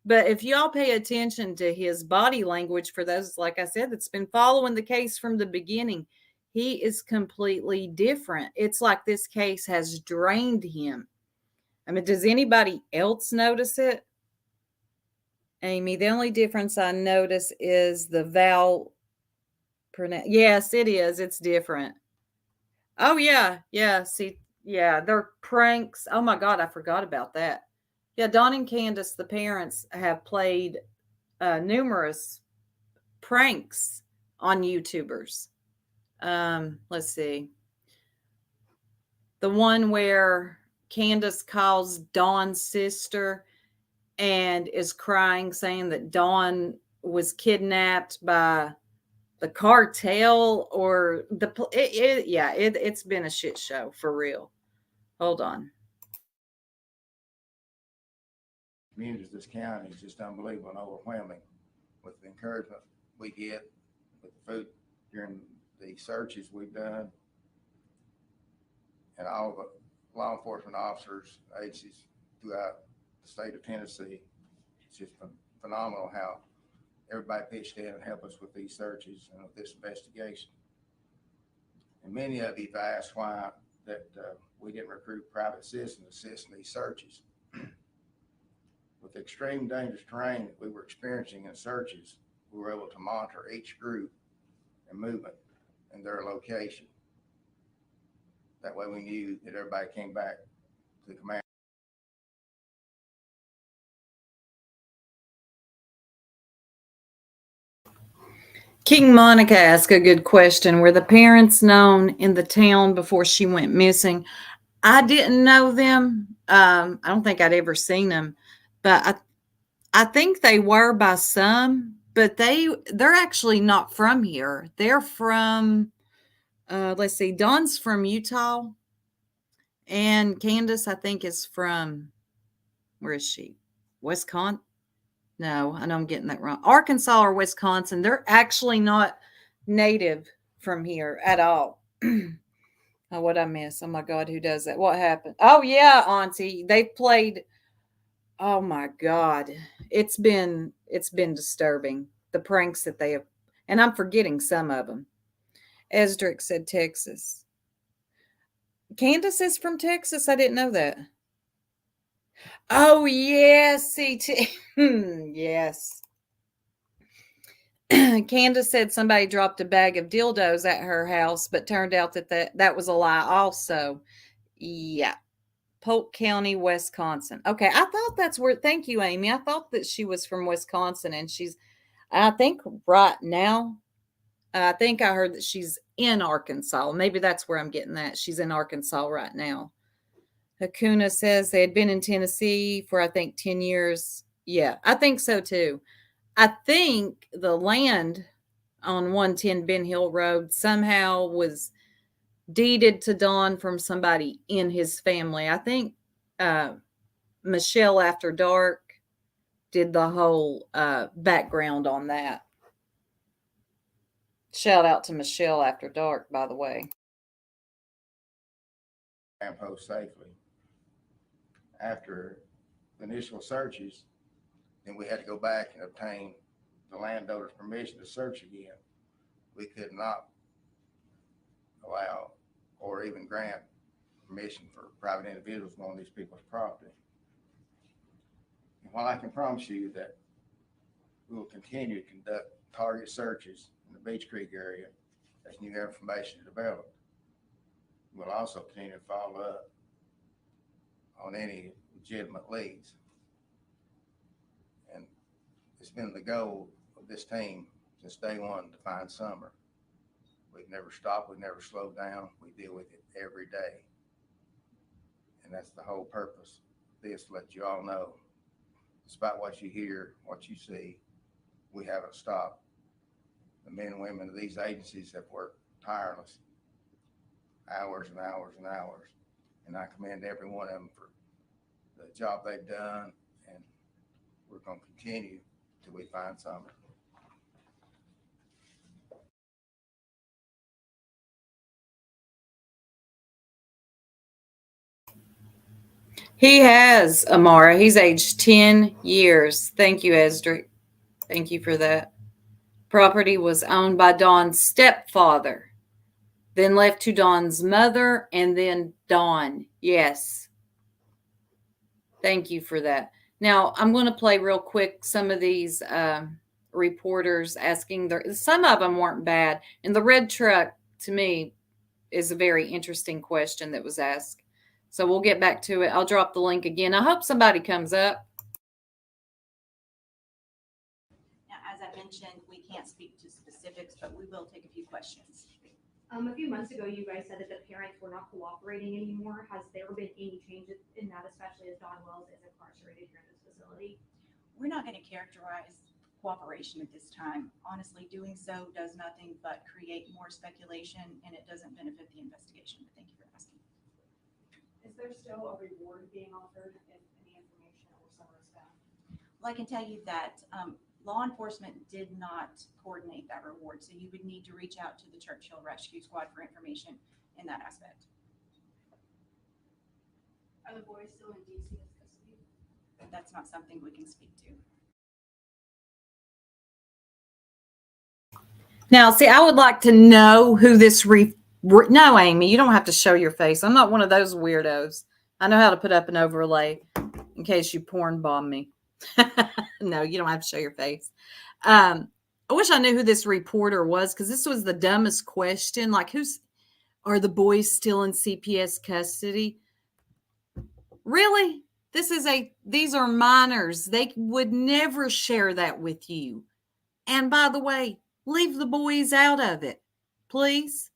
S1: But if y'all pay attention to his body language, for those, like I said, that's been following the case from the beginning, he is completely different. It's like this case has drained him. I mean, does anybody else notice it? Amy, the only difference I notice is the vowel. Yes, it is. It's different. Oh, yeah. Yeah. See, yeah, they're pranks. Oh, my God. I forgot about that. Yeah, Dawn and Candace, the parents, have played numerous pranks on YouTubers. Let's see. The one where Candace calls Dawn's sister and is crying, saying that Dawn was kidnapped by the cartel or it's been a shit show for real. Hold on.
S5: communities of this county is just unbelievable and overwhelming with the encouragement we get with the food during the searches we've done, and all the law enforcement officers, agencies throughout the state of Tennessee. It's just phenomenal how everybody pitched in and helped us with these searches and with this investigation. And many of you have asked why that we didn't recruit private citizens to assist in these searches. With the extreme dangerous terrain that we were experiencing in searches, we were able to monitor each group and movement in their location. That way we knew that everybody came back to the command.
S1: King Monica asked a good question. Were the parents known in the town before she went missing? I didn't know them. I don't think I'd ever seen them, but I think they were by some, but they're actually not from here. They're from, let's see, Dawn's from Utah, and Candace, I think, is from, where is she? Wisconsin? No, I know I'm getting that wrong. Arkansas or Wisconsin. They're actually not native from here at all. Oh, what I miss? Oh my God, who does that? What happened? Oh yeah, Auntie. They've played. Oh my God, it's been disturbing, the pranks that they have, and I'm forgetting some of them. Esdrick said Texas. Candace is from Texas. I didn't know that. Oh yes, CT. Yes. Candace said somebody dropped a bag of dildos at her house, but turned out that was a lie also. Yeah. Polk County, Wisconsin. Okay, I thought that's where, thank you, Amy. I thought that she was from Wisconsin, and I think right now, I think I heard that she's in Arkansas. Maybe that's where I'm getting that. She's in Arkansas right now. Hakuna says they had been in Tennessee for, I think, 10 years. Yeah, I think so too. I think the land on 110 Ben Hill Road somehow was deeded to Don from somebody in his family. I think Michelle After Dark did the whole background on that. Shout out to Michelle After Dark, by the way.
S5: Lamppost safely. After the initial searches, then we had to go back and obtain the landowner's permission to search again. We could not allow or even grant permission for private individuals on these people's property. And while I can promise you that we will continue to conduct target searches in the Beach Creek area as new information is developed, we'll also continue to follow up on any legitimate leads. And it's been the goal of this team since day one to find Summer. We've never stopped, we've never slowed down, we deal with it every day. And that's the whole purpose of this, to let you all know, despite what you hear, what you see, we haven't stopped. The men and women of these agencies have worked tireless, hours and hours and hours. And I commend every one of them for the job they've done, and we're going to continue till we find Summer.
S1: He has, Amara. He's aged 10 years. Thank you, Esdric. Thank you for that. Property was owned by Don's stepfather, then left to Don's mother, and then Don. Yes. Thank you for that. Now, I'm going to play real quick some of these reporters asking some of them weren't bad. And the red truck, to me, is a very interesting question that was asked. So we'll get back to it. I'll drop the link again. I hope somebody comes up.
S4: Now, as I mentioned, we can't speak to specifics, but we will take a few questions.
S6: A few months ago, you guys said that the parents were not cooperating anymore. Has there been any changes in that, especially as Don Wells is incarcerated here in this facility?
S4: We're not going to characterize cooperation at this time. Honestly, doing so does nothing but create more speculation, and it doesn't benefit the investigation. But thank you for asking.
S6: Is there still a reward being offered if any information or Summer is found?
S4: Well, I can tell you that law enforcement did not coordinate that reward, so you would need to reach out to the Churchill Rescue Squad for information in that aspect.
S6: Are the boys still in DC's custody?
S4: That's not something we can speak to.
S1: Now, see, I would like to know who this no, Amy, you don't have to show your face. I'm not one of those weirdos. I know how to put up an overlay in case you porn bomb me. No, you don't have to show your face. I wish I knew who this reporter was, because this was the dumbest question. Like, are the boys still in CPS custody? Really? These are minors. They would never share that with you. And by the way, leave the boys out of it, please.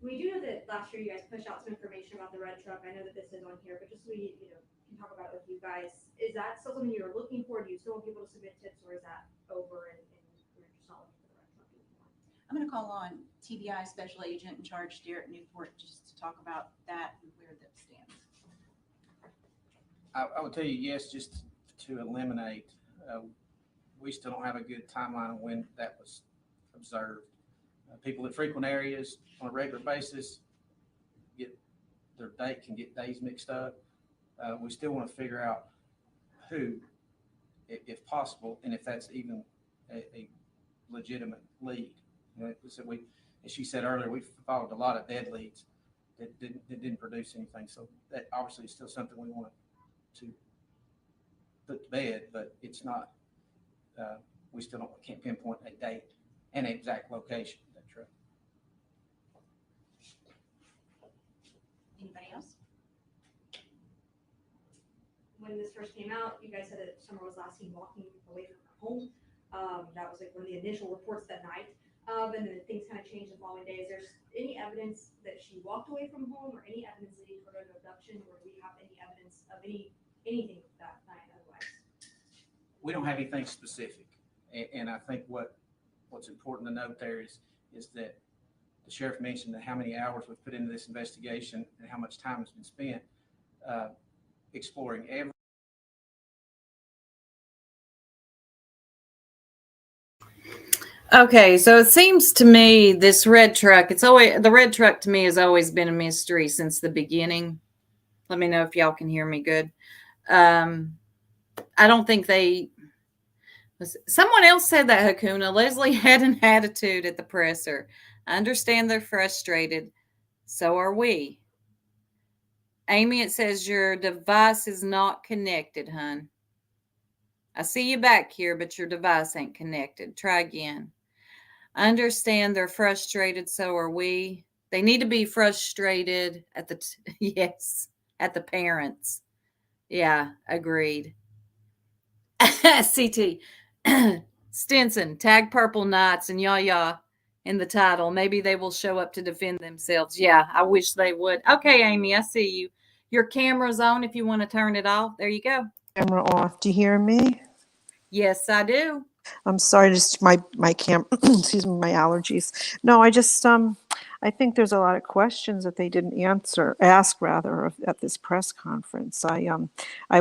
S6: We do know that last year you guys pushed out some information about the red truck. I know that this is on here, but just so we can talk about it with you guys, is that still something you're looking for? Do you still want people to submit tips, or is that over and you're just not looking for the red truck anymore?
S4: I'm going to call on TBI Special Agent in Charge, Derek Newport, just to talk about that and where that stands.
S7: I would tell you yes, just to eliminate. We still don't have a good timeline of when that was observed. People that frequent areas on a regular basis can get days mixed up. We still want to figure out who, if possible, and if that's even a legitimate lead. So as she said earlier, we've followed a lot of dead leads that didn't produce anything. So that obviously is still something we want to put to bed, but it's not, we still can't pinpoint a date and an exact location of that truck.
S4: Anybody else?
S6: When this first came out, you guys said that Summer was last seen walking away from her home. That was like one of the initial reports that night. And then things kind of changed the following days. There's any evidence that she walked away from home, or any evidence leading toward an abduction, or do we have any evidence of anything that night otherwise?
S7: We don't have anything specific. And I think what's important to note there is that the sheriff mentioned that how many hours we've put into this investigation and how much time has been spent exploring every.
S1: Okay, so it seems to me this red truck, the red truck to me has always been a mystery since the beginning. Let me know if y'all can hear me good. I don't think someone else said that, Hakuna. Leslie had an attitude at the presser. I understand they're frustrated. So are we. Amy, it says your device is not connected, hun. I see you back here, but your device ain't connected. Try again. I understand they're frustrated. So are we. They need to be frustrated at yes, at the parents. Yeah, agreed. CT. Stinson, tag Purple Knights and Yaya in the title. Maybe they will show up to defend themselves. Yeah, I wish they would. Okay, Amy, I see you. Your camera's on if you want to turn it off. There you go.
S8: Camera off. Do you hear me?
S1: Yes, I do.
S8: I'm sorry, just my excuse me, my allergies. No, I think there's a lot of questions that they didn't ask rather at this press conference. I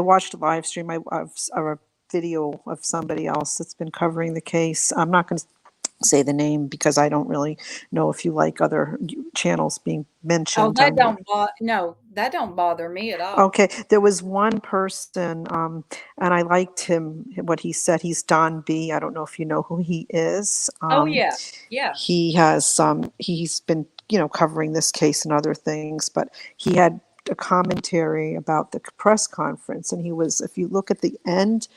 S8: watched a live stream of a video of somebody else that's been covering the case. I'm not going to say the name because I don't really know if you like other channels being mentioned.
S1: Oh, that don't bother me at all.
S8: Okay, there was one person, and I liked what he said. He's Don B. I don't know if you know who he is.
S1: Oh, yeah.
S8: He has, he's been, covering this case and other things, but he had a commentary about the press conference, and if you look at the end,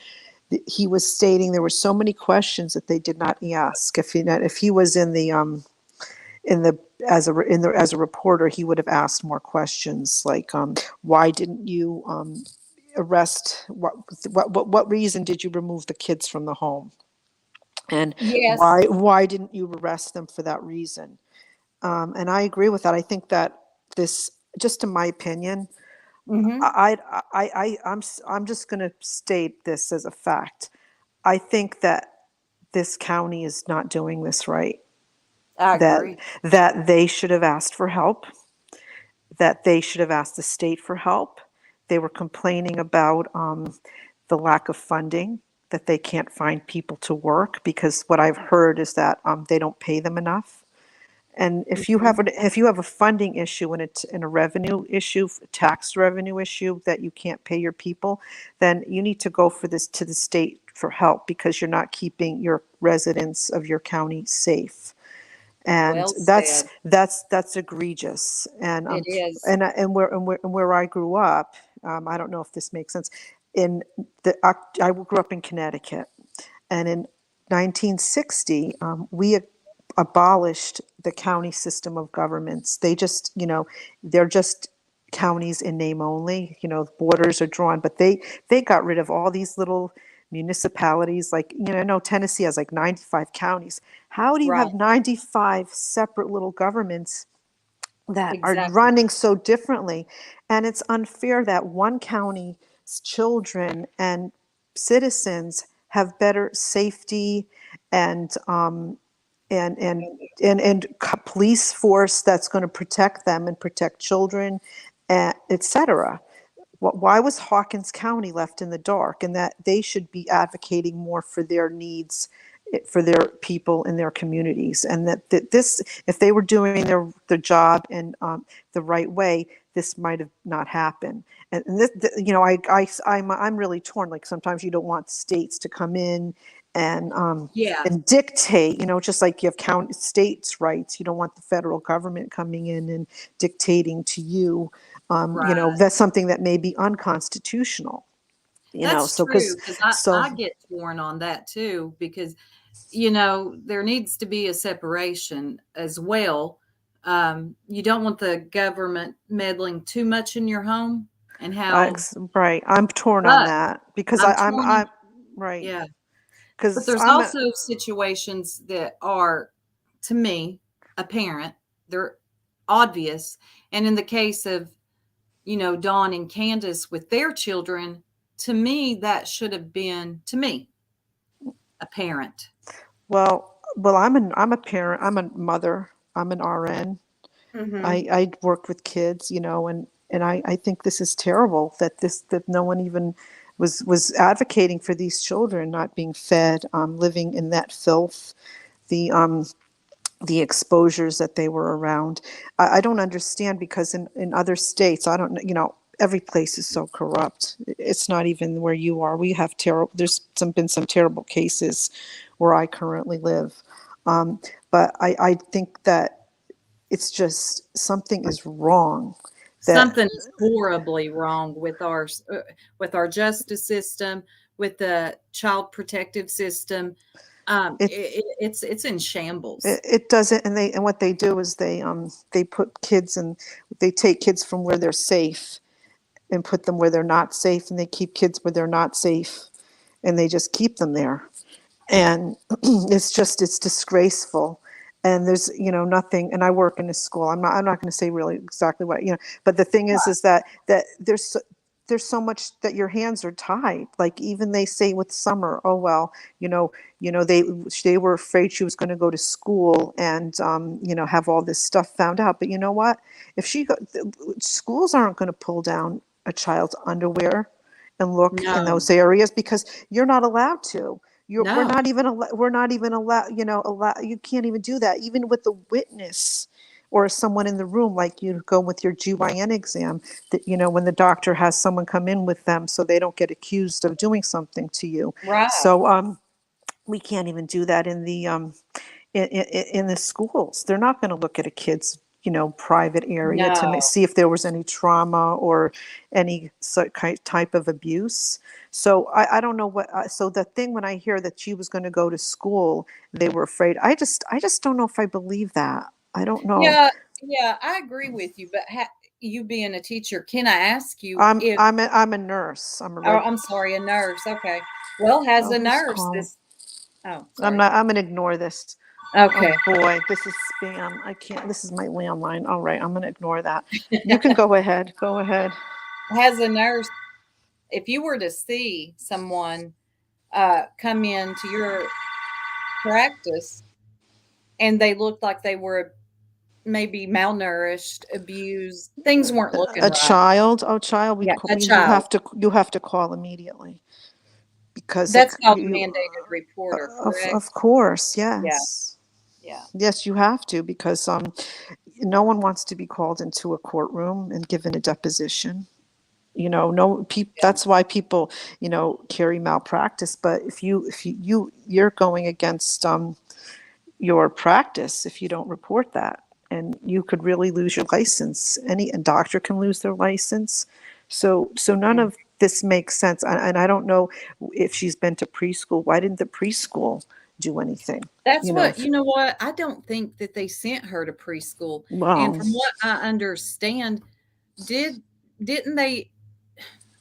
S8: he was stating there were so many questions that they did not ask. If he was as a reporter, he would have asked more questions like, why didn't you arrest? What reason did you remove the kids from the home? And
S1: Yes.
S8: why didn't you arrest them for that reason? And I agree with that. I think that this, just in my opinion,
S1: Mm-hmm.
S8: I'm just going to state this as a fact. I think that this county is not doing this right.
S1: I agree.
S8: That they should have asked for help, that they should have asked the state for help. They were complaining about the lack of funding, that they can't find people to work because what I've heard is that they don't pay them enough. And if you have a funding issue and a revenue issue, tax revenue issue that you can't pay your people, then you need to go to the state for help because you're not keeping your residents of your county safe. And
S1: Well
S8: that's
S1: said.
S8: egregious. And
S1: It is.
S8: and where I grew up, I don't know if this makes sense. I grew up in Connecticut, and in 1960, we abolished the county system of governments. They just, they're just counties in name only. Borders are drawn, but they got rid of all these little municipalities. Like, no, Tennessee has like 95 counties. How do you have 95 separate little governments that are running so differently? And it's unfair that one county's children and citizens have better safety and police force that's going to protect them and protect children, etc. Why was Hawkins County left in the dark? And that they should be advocating more for their needs, for their people in their communities. And that this, if they were doing their job in the right way, this might have not happened. And this, I'm really torn. Like sometimes you don't want states to come in
S1: Yeah,
S8: and dictate, just like you have states' rights. You don't want the federal government coming in and dictating to you.
S1: right.
S8: That's something that may be unconstitutional.
S1: That's
S8: So
S1: true because I
S8: so
S1: get torn on that too because there needs to be a separation as well. You don't want the government meddling too much in your home and how,
S8: right, I'm torn on
S1: but
S8: that because
S1: I'm torn on,
S8: I'm right
S1: yeah. But
S8: because
S1: there's also situations that are, to me, apparent. They're obvious. And in the case of, Dawn and Candace with their children, to me, that should have been, to me, apparent.
S8: well, I'm a parent. I'm a mother. I'm an RN.
S1: Hmm.
S8: I worked with kids, and I think this is terrible that no one even was advocating for these children not being fed, living in that filth, the um, the exposures that they were around. I don't understand because in other states, I don't know, every place is so corrupt. It's not even where you are. We have terrible. There's been some terrible cases where I currently live, um, but I think that it's just something is wrong. That
S1: Something is horribly wrong with our justice system, with the child protective system.
S8: it
S1: It's in shambles.
S8: it doesn't, and what they do is they put kids and they take kids from where they're safe and put them where they're not safe, and they keep kids where they're not safe, and they just keep them there. And it's disgraceful. And there's nothing, and I work in a school. I'm not going to say really exactly what, but the thing is that there's so much that your hands are tied. Like even they say with Summer, oh well, they were afraid she was going to go to school and have all this stuff found out. But you know what, if schools aren't going to pull down a child's underwear and look in
S1: No,
S8: those areas because you're not allowed to. We're
S1: no,
S8: not even we're not even allowed, you can't even do that even with a witness or someone in the room. Like you go with your GYN exam, that when the doctor has someone come in with them so they don't get accused of doing something to you.
S1: right.
S8: So we can't even do that in the schools. They're not going to look at a kid's private area to
S1: No.
S8: see if there was any trauma or any type of abuse. So I don't know what. So the thing when I hear that she was going to go to school, they were afraid. I just don't know if I believe that. I don't know.
S1: Yeah, yeah, I agree with you, but you being a teacher, can I ask you
S8: I'm
S1: if,
S8: I'm a, I'm a nurse. I'm a
S1: oh,
S8: reg.
S1: I'm sorry, a nurse. Okay. Well, has
S8: Oh,
S1: a
S8: who's
S1: nurse
S8: calling?
S1: this, oh,
S8: I'm
S1: sorry.
S8: not. I'm gonna ignore this. Oh
S1: Okay.
S8: boy, this is spam. I can't. This is my landline. All right, I'm gonna ignore that. You can go ahead. Go ahead.
S1: Has a nurse, if you were to see someone come into your practice and they looked like they were maybe malnourished, abused, things weren't looking
S8: A
S1: right.
S8: child. Oh, child.
S1: Yeah, a
S8: You
S1: child.
S8: have to. You have to call immediately because
S1: That's called a mandated reporter, correct?
S8: of course.
S1: Yeah,
S8: Yes.
S1: yeah,
S8: Yes, you have to because no one wants to be called into a courtroom and given a deposition. No people.
S1: yeah.
S8: That's why people carry malpractice. But you're going against your practice if you don't report that, and you could really lose your license. A doctor can lose their license. So none
S1: Mm.
S8: of this makes sense. And I don't know if she's been to preschool. Why didn't the preschool do anything?
S1: That's what, you know what? I don't think that they sent her to preschool. And
S8: Well,
S1: from what I understand, did didn't they,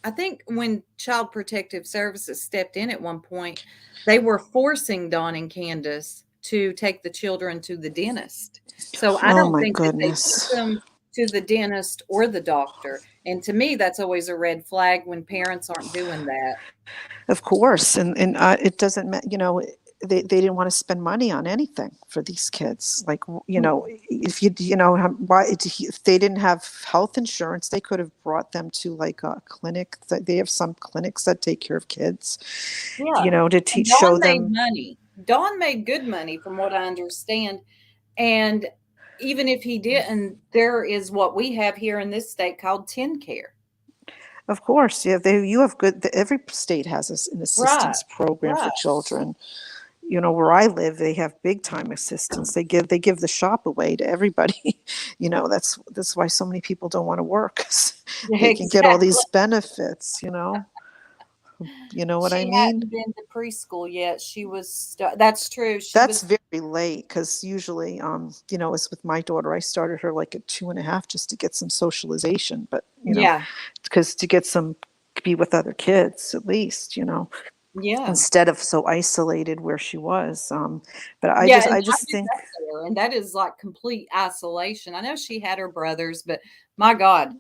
S1: I think when Child Protective Services stepped in at one point, they were forcing Dawn and Candace to take the children to the dentist. So I
S8: oh
S1: don't
S8: my
S1: think that they took
S8: goodness.
S1: them to the dentist or the doctor. And to me, that's always a red flag when parents aren't doing that.
S8: Of course, and it doesn't they didn't want to spend money on anything for these kids. Like if why if they didn't have health insurance, they could have brought them to like a clinic. That they have some clinics that take care of kids,
S1: Yeah.
S8: to
S1: And
S8: teach show
S1: Dawn made
S8: them.
S1: money. Dawn made good money from what I understand. And even if he didn't, there is what we have here in this state called TennCare.
S8: Of course, yeah, you have good, every state has an
S1: Right,
S8: assistance program for
S1: right.
S8: children. You know, where I live, they have big time assistance. They give the shop away to everybody. That's why so many people don't want to work. 'Cause they can get all
S1: Exactly.
S8: these benefits, you know. You know what I
S1: She
S8: mean?
S1: hadn't been to preschool yet. That's true. She
S8: That's
S1: was,
S8: very late because usually, as with my daughter, I started her like at 2.5 just to get some socialization, but
S1: yeah,
S8: because to get some be with other kids at least,
S1: yeah.
S8: instead of so isolated where she was. But I
S1: Yeah,
S8: just
S1: and
S8: I
S1: I
S8: just
S1: did
S8: think
S1: that there, and that is like complete isolation. I know she had her brothers, but my God,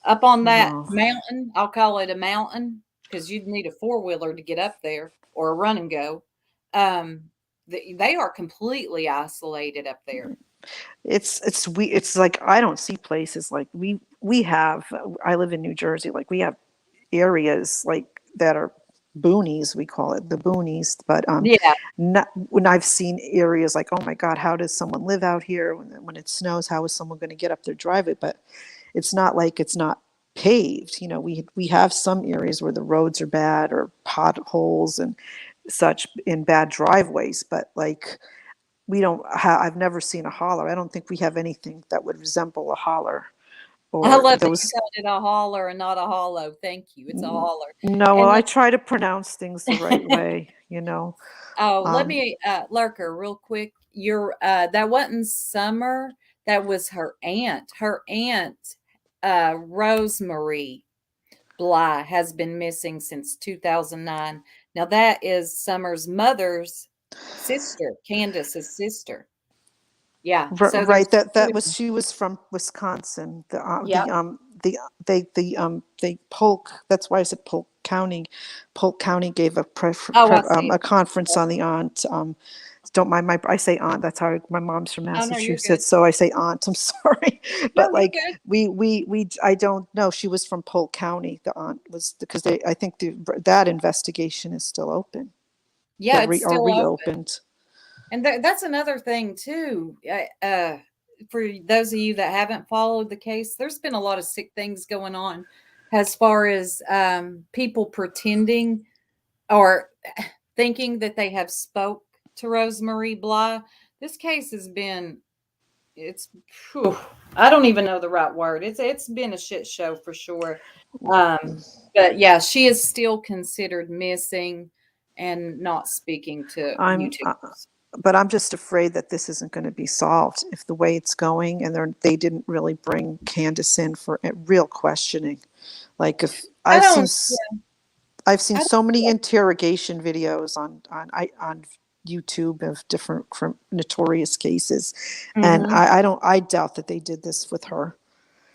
S1: up on that
S8: no.
S1: mountain, I'll call it a mountain because you'd need a four-wheeler to get up there or a run and go. Um, they are completely isolated up there.
S8: It's like I don't see places like we have. I live in New Jersey. Like we have areas like that are boonies. We call it the boonies. But
S1: Yeah,
S8: not when I've seen areas like, oh my God, how does someone live out here when it snows? How is someone going to get up their driveway? But it's not like it's not paved. We have some areas where the roads are bad or potholes and such in bad driveways. But like we don't I've never seen a holler. I don't think we have anything that would resemble a holler
S1: I
S8: or
S1: love that you
S8: those.
S1: called it a holler and not a hollow. Thank you. It's a holler.
S8: No, well,
S1: And
S8: I try to pronounce things the right way.
S1: oh, let
S8: Um,
S1: me Lurker, real quick. That wasn't Summer, that was her aunt. Her aunt, Rosemary Bly, has been missing since 2009. Now that is Summer's mother's sister, Candace's sister. Yeah. So there's
S8: right, that
S1: two of
S8: was
S1: them.
S8: she was from Wisconsin.
S1: Yep.
S8: The Polk. That's why I said Polk County. Polk County gave
S1: Oh, I see
S8: a
S1: it.
S8: conference
S1: Okay.
S8: on the aunt. Don't mind I say aunt. That's how my mom's from
S1: Oh no, you're good.
S8: Massachusetts, so I say aunt. I'm sorry,
S1: No,
S8: but
S1: you're
S8: like
S1: good.
S8: we I don't know. She was from Polk County. The aunt was because I think that investigation is still open
S1: Yeah, it's
S8: or
S1: still open.
S8: reopened.
S1: And that's another thing too. For those of you that haven't followed the case, there's been a lot of sick things going on as far as people pretending or thinking that they have spoke to Rosemary Bly. This case has been it's phew, I don't even know the right word. It's been a shit show for sure. Um, but yeah, she is still considered missing and not speaking to
S8: I'm
S1: YouTubers.
S8: but I'm just afraid that this isn't going to be solved if the way it's going and they didn't really bring Candace in for a real questioning. Like if
S1: I don't.
S8: I've seen
S1: I
S8: so many
S1: don't.
S8: interrogation videos on YouTube of different notorious cases, and
S1: Mhm.
S8: I doubt that they did this with her.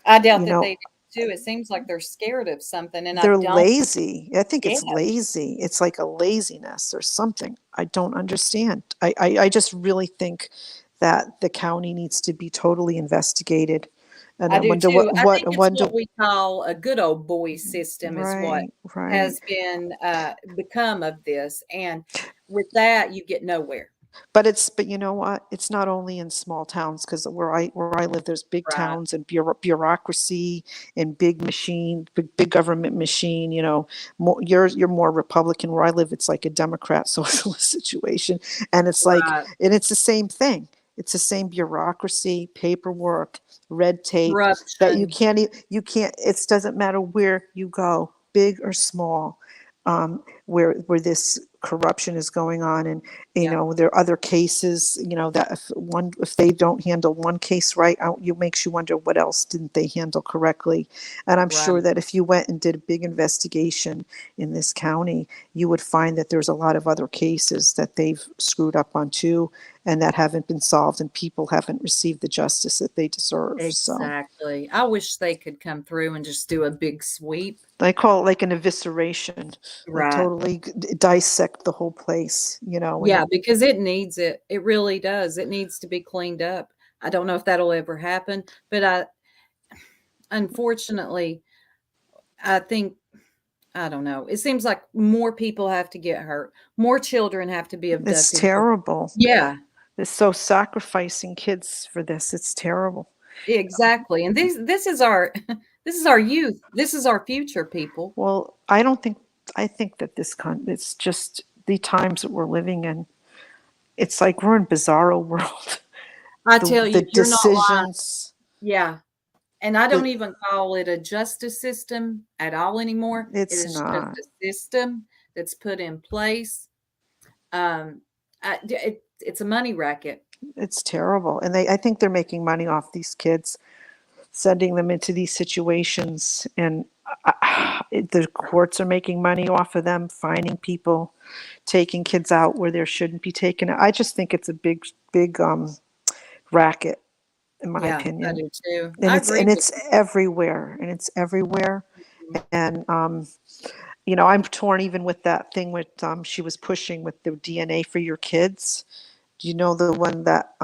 S1: I doubt
S8: You
S1: that they
S8: know,
S1: do too. It seems like they're scared of something, and I
S8: they're
S1: don't.
S8: lazy. I think
S1: Yeah,
S8: it's lazy. It's like a laziness or something. I don't understand. I just really think that the county needs to be totally investigated. And
S1: I
S8: I
S1: do
S8: wonder
S1: too. I think
S8: I
S1: it's
S8: wonder
S1: what we call a good old boy system is what
S8: right, right.
S1: has been become of this, and with that, you get nowhere.
S8: But you know what? It's not only in small towns because where I live, there's big
S1: Right.
S8: towns and bureaucracy and big government machine. You're more Republican. Where I live, it's like a Democrat socialist situation, and
S1: Right.
S8: it's the same thing. It's the same bureaucracy, paperwork, red tape that
S1: Corruption.
S8: you can't. It doesn't matter where you go, big or small, where this corruption is going on and
S1: Yeah.
S8: there are other cases that if they don't handle one case right you makes you wonder what else didn't they handle correctly. And I'm sure
S1: Right.
S8: that if you went and did a big investigation in this county you would find that there's a lot of other cases that they've screwed up on too and that haven't been solved and people haven't received the justice that they deserve. So
S1: Exactly. I wish they could come through and just do a big sweep.
S8: I call it like an evisceration, like
S1: Right.
S8: totally dissect the whole place,
S1: Yeah, because it needs it. It really does. It needs to be cleaned up. I don't know if that'll ever happen, but unfortunately, I think I don't know. It seems like more people have to get hurt. More children have to be
S8: it's
S1: abducted.
S8: terrible.
S1: Yeah,
S8: They're so sacrificing kids for this. It's terrible.
S1: exactly. And this is our This is our youth. This is our future, people.
S8: Well, I think that it's just the times that we're living in. It's like we're in bizarro world.
S1: I
S8: The
S1: tell you, you're not lying.
S8: decisions,
S1: Yeah. And I
S8: the
S1: don't even call it a justice system at all anymore. It
S8: it's
S1: is just
S8: not.
S1: a system that's put in place. Um, it's a money racket.
S8: It's terrible. And I think they're making money off these kids, sending them into these situations. And the courts are making money off of them, fining people, taking kids out where they shouldn't be taken. I just think it's a big racket, in my
S1: Yeah, I
S8: opinion.
S1: do too.
S8: And
S1: I agree with
S8: it's everywhere. And it's everywhere.
S1: you.
S8: And you know, I'm torn even with that thing with she was pushing with the DNA for your kids. Do you know the one that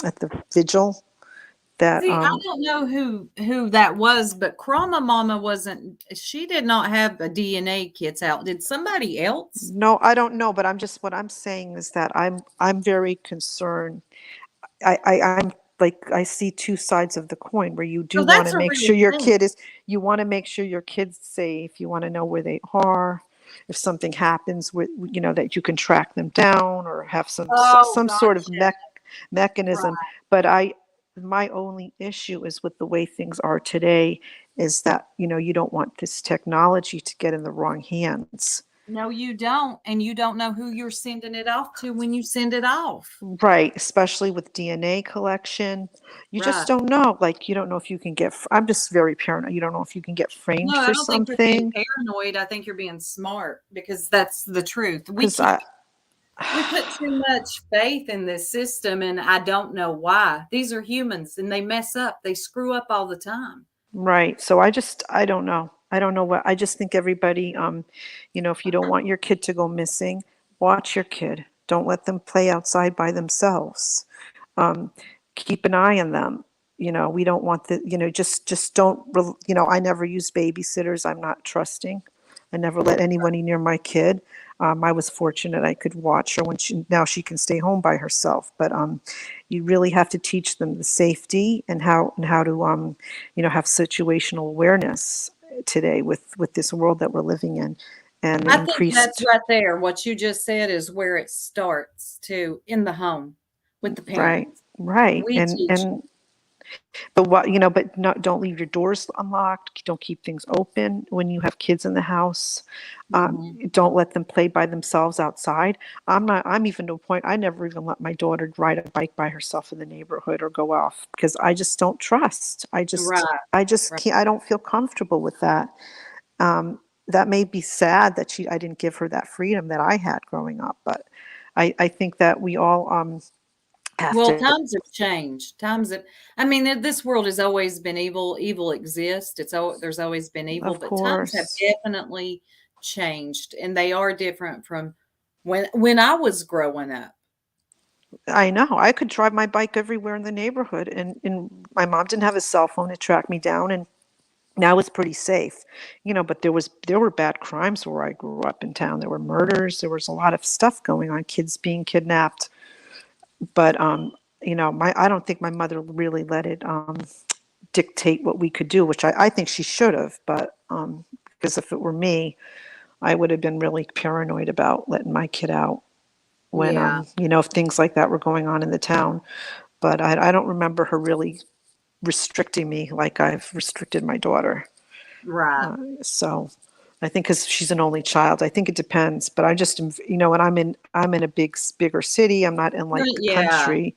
S8: at the Vigil that
S1: See, I don't know who that was, but Chroma Mama wasn't. She did not have a DNA kits out. Did somebody else?
S8: no, I don't know, but I'm just what I'm saying is that I'm very concerned. I'm like I see two sides of the coin where you do
S1: So
S8: want
S1: that's
S8: to
S1: a
S8: make
S1: real
S8: sure your
S1: thing.
S8: kid is you want to make sure your kid's safe. You want to know where they are. If something happens with you know that you can track them down or have
S1: Oh,
S8: some sort of
S1: gotcha.
S8: mechanism.
S1: Right.
S8: But my only issue is with the way things are today is that you know you don't want this technology to get in the wrong hands.
S1: No, you don't, and you don't know who you're sending it off to when you send it off.
S8: Right, especially with DNA collection. You just
S1: Right.
S8: don't know. Like, you don't know if you can I'm just very paranoid. You don't know if you can get framed
S1: No, I
S8: for
S1: don't think you're being
S8: something.
S1: paranoid. I think you're being smart because that's the truth.
S8: Because I,
S1: We put too much faith in this system, and I don't know why. These are humans, and they mess up. They screw up all the time.
S8: right. So I don't know. I don't know what, I just think everybody, you know, if you don't want your kid to go missing, watch your kid. Don't let them play outside by themselves. um, keep an eye on them. You know, we don't want the, you know, just don't, you know, I never use babysitters. I'm not trusting. I never let anybody near my kid. I was fortunate I could watch her when now she can stay home by herself. But you really have to teach them the safety and how to, you know, have situational awareness today with this world that we're living in, and the
S1: I think that's
S8: increased,
S1: right there. What you just said is where it starts too, in the home with the
S8: right,
S1: parents.
S8: right,
S1: We teach.
S8: but what, you know, but not, don't leave your doors unlocked. Don't keep things open when you have kids in the house.
S1: Mhm.
S8: Don't let them play by themselves outside. I'm even to a point, I never even let my daughter ride a bike by herself in the neighborhood or go off because I just don't trust.
S1: Right,
S8: I just
S1: right.
S8: can't, I don't feel comfortable with that. That may be sad that I didn't give her that freedom that I had growing up, but I think that we all, have
S1: Well,
S8: to,
S1: times have changed. Times have, I mean, this world has always been evil. Evil exists. There's always been evil,
S8: of
S1: but times have
S8: course.
S1: definitely changed, and they are different from when I was growing up.
S8: I know. I could drive my bike everywhere in the neighborhood, and my mom didn't have a cell phone to track me down, and now it's pretty safe, you know. But there were bad crimes where I grew up in town. There were murders. There was a lot of stuff going on. Kids being kidnapped. But you know, my I don't think my mother really let it dictate what we could do, which I think she should have. But because if it were me, I would have been really paranoid about letting my kid out when
S1: Yeah,
S8: you know if things like that were going on in the town. But I don't remember her really restricting me like I've restricted my daughter.
S1: right.
S8: So I think because she's an only child, I think it depends. But I just, you know, when I'm in a bigger city. I'm not in like the
S1: Yeah,
S8: country,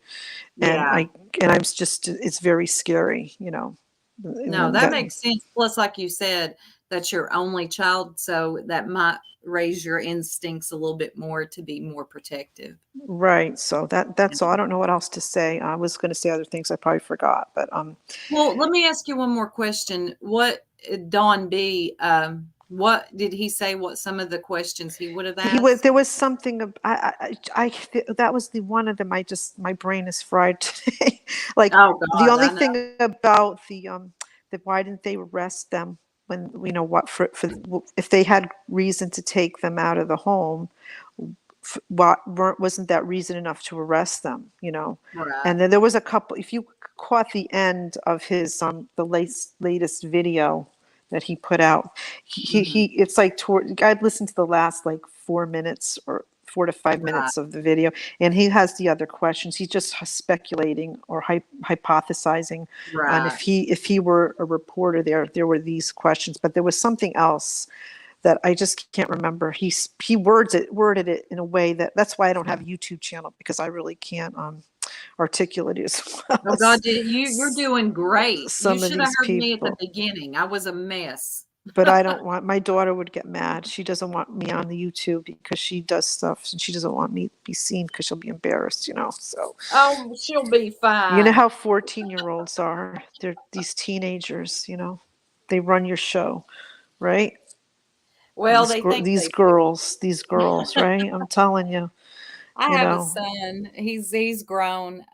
S8: and
S1: yeah.
S8: I'm just, it's very scary, you know.
S1: No,
S8: And
S1: that
S8: that,
S1: makes sense. Plus, like you said, that's your only child, so that might raise your instincts a little bit more to be more protective.
S8: right. So that's all. I don't know what else to say. I was going to say other things I probably forgot, but
S1: Well, let me ask you one more question. What Don B, what did he say? What some of the questions he would have
S8: he was
S1: asked?
S8: there was something that was the one of them. My brain is fried today. Like
S1: Oh
S8: the
S1: God,
S8: only
S1: I know.
S8: thing about the why didn't they arrest them when, you know, what for if they had reason to take them out of the home, wasn't that reason enough to arrest them, you know?
S1: Right.
S8: And then there was a couple, if you caught the end of his, the latest video that he put out, it's like, I'd listened to the last like 4 minutes or 4 to 5 minutes of the video, and he has the other questions. He's just speculating or hypothesizing on
S1: Right.
S8: if he were a reporter, there were these questions, but there was something else that I just can't remember. He worded it in a way that's why I don't have a YouTube channel, because I really can't articulate it as well
S1: Oh God,
S8: as
S1: you're doing great. You
S8: some of
S1: should have
S8: these
S1: heard me at the
S8: people.
S1: beginning. I was a mess.
S8: But I don't want, my daughter would get mad. She doesn't want me on the YouTube because she does stuff and she doesn't want me to be seen because she'll be embarrassed, you know. So
S1: Oh, she'll be
S8: you know
S1: fine.
S8: how 14-year-olds are. They're these teenagers, you know. They run your show, right?
S1: Well, they think
S8: These
S1: they do.
S8: girls, right? I'm telling you,
S1: I
S8: you
S1: have a
S8: know.
S1: son. He's grown.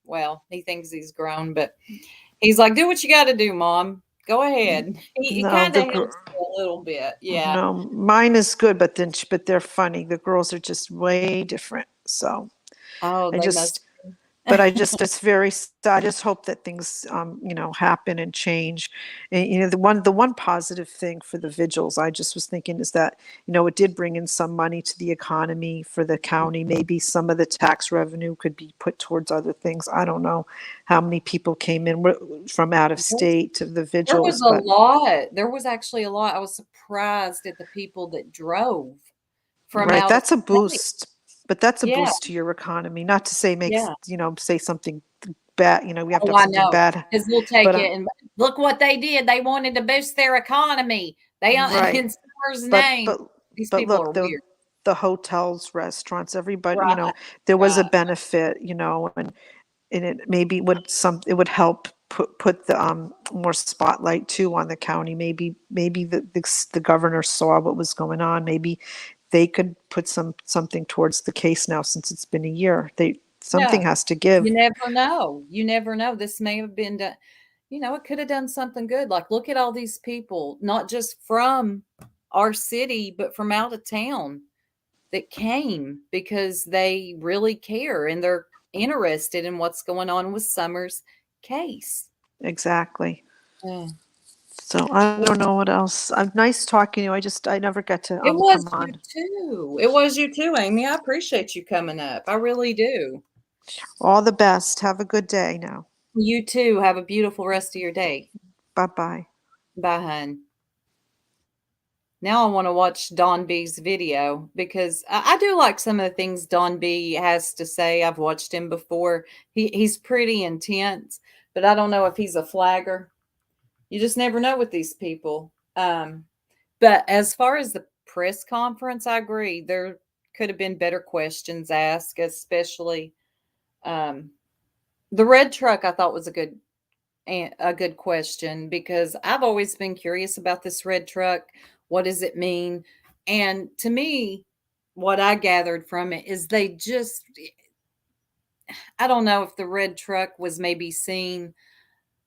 S1: Well, he thinks he's grown, but he's like, "Do what you got to do, Mom. Go ahead." He
S8: No,
S1: kind of helps me a little bit. Yeah.
S8: no, mine is good, but they're funny. The girls are just way different. So
S1: Oh,
S8: I
S1: they must.
S8: just, but I just hope that things, you know, happen and change. And, you know, the one positive thing for the vigils, I just was thinking, is that, you know, it did bring in some money to the economy for the county. Maybe some of the tax revenue could be put towards other things. I don't know how many people came in from out of state to the
S1: There was
S8: vigils,
S1: a
S8: but
S1: lot. There was actually a lot. I was surprised at the people that drove from
S8: right,
S1: out of
S8: that's a
S1: state.
S8: boost. But that's a
S1: Yeah,
S8: boost to your economy. Not to say
S1: yeah.
S8: you know, say something bad. You know, we have to
S1: Oh,
S8: have
S1: I
S8: something
S1: know.
S8: bad.
S1: Because 'cause we'll take
S8: But
S1: it and look what they did. They wanted to boost their economy. They
S8: right.
S1: in Summer's
S8: But
S1: name.
S8: but
S1: These
S8: but
S1: people are
S8: look,
S1: weird.
S8: the hotels, restaurants, everybody, you
S1: Right,
S8: know, there was a
S1: right.
S8: benefit, you know, and it maybe it would help put the more spotlight too on the county. Maybe the governor saw what was going on. Maybe they could put something towards the case now, since it's been a year. Something
S1: Yeah.
S8: has to give.
S1: You never know. You never know. This may have been done, it could have done something good. Like, look at all these people, not just from our city, but from out of town that came because they really care and they're interested in what's going on with Summer's case.
S8: Exactly.
S1: Yeah.
S8: So I don't know what else. Nice talking to you. I never get to
S1: It
S8: come
S1: was you
S8: on.
S1: too. It was you too, Amy. I appreciate you coming up. I really do.
S8: All the best. Have a good day now.
S1: You too. Have a beautiful rest of your day.
S8: Bye bye.
S1: Bye, hun. Now I want to watch Don B's video because I do like some of the things Don B has to say. I've watched him before. He's pretty intense, but I don't know if he's a flagger. You just never know with these people. But as far as the press conference, I agree. There could have been better questions asked, especially um, the red truck. I thought was a good question because I've always been curious about this red truck. What does it mean? And to me, what I gathered from it is I don't know if the red truck was maybe seen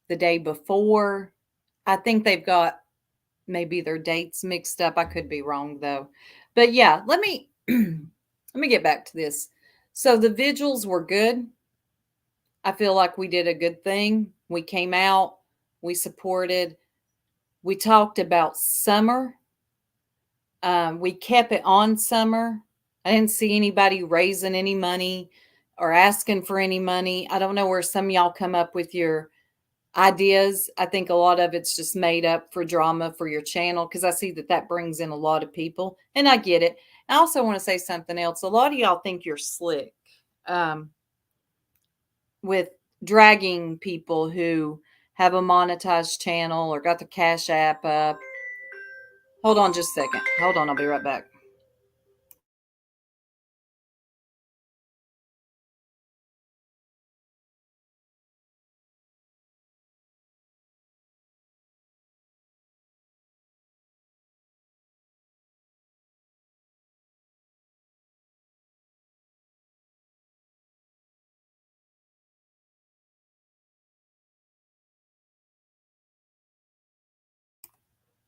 S1: the day before. I think they've got maybe their dates mixed up. I could be wrong though. But yeah, let me let me get back to this. So the vigils were good. I feel like we did a good thing. We came out, we supported, we talked about Summer. We kept it on Summer. I didn't see anybody raising any money or asking for any money. I don't know where some of y'all come up with your ideas. I think a lot of it's just made up for drama for your channel because I see that brings in a lot of people, and I get it. I also want to say something else. A lot of y'all think you're slick um, with dragging people who have a monetized channel or got the Cash App up. Hold on just a second. Hold on, I'll be right back.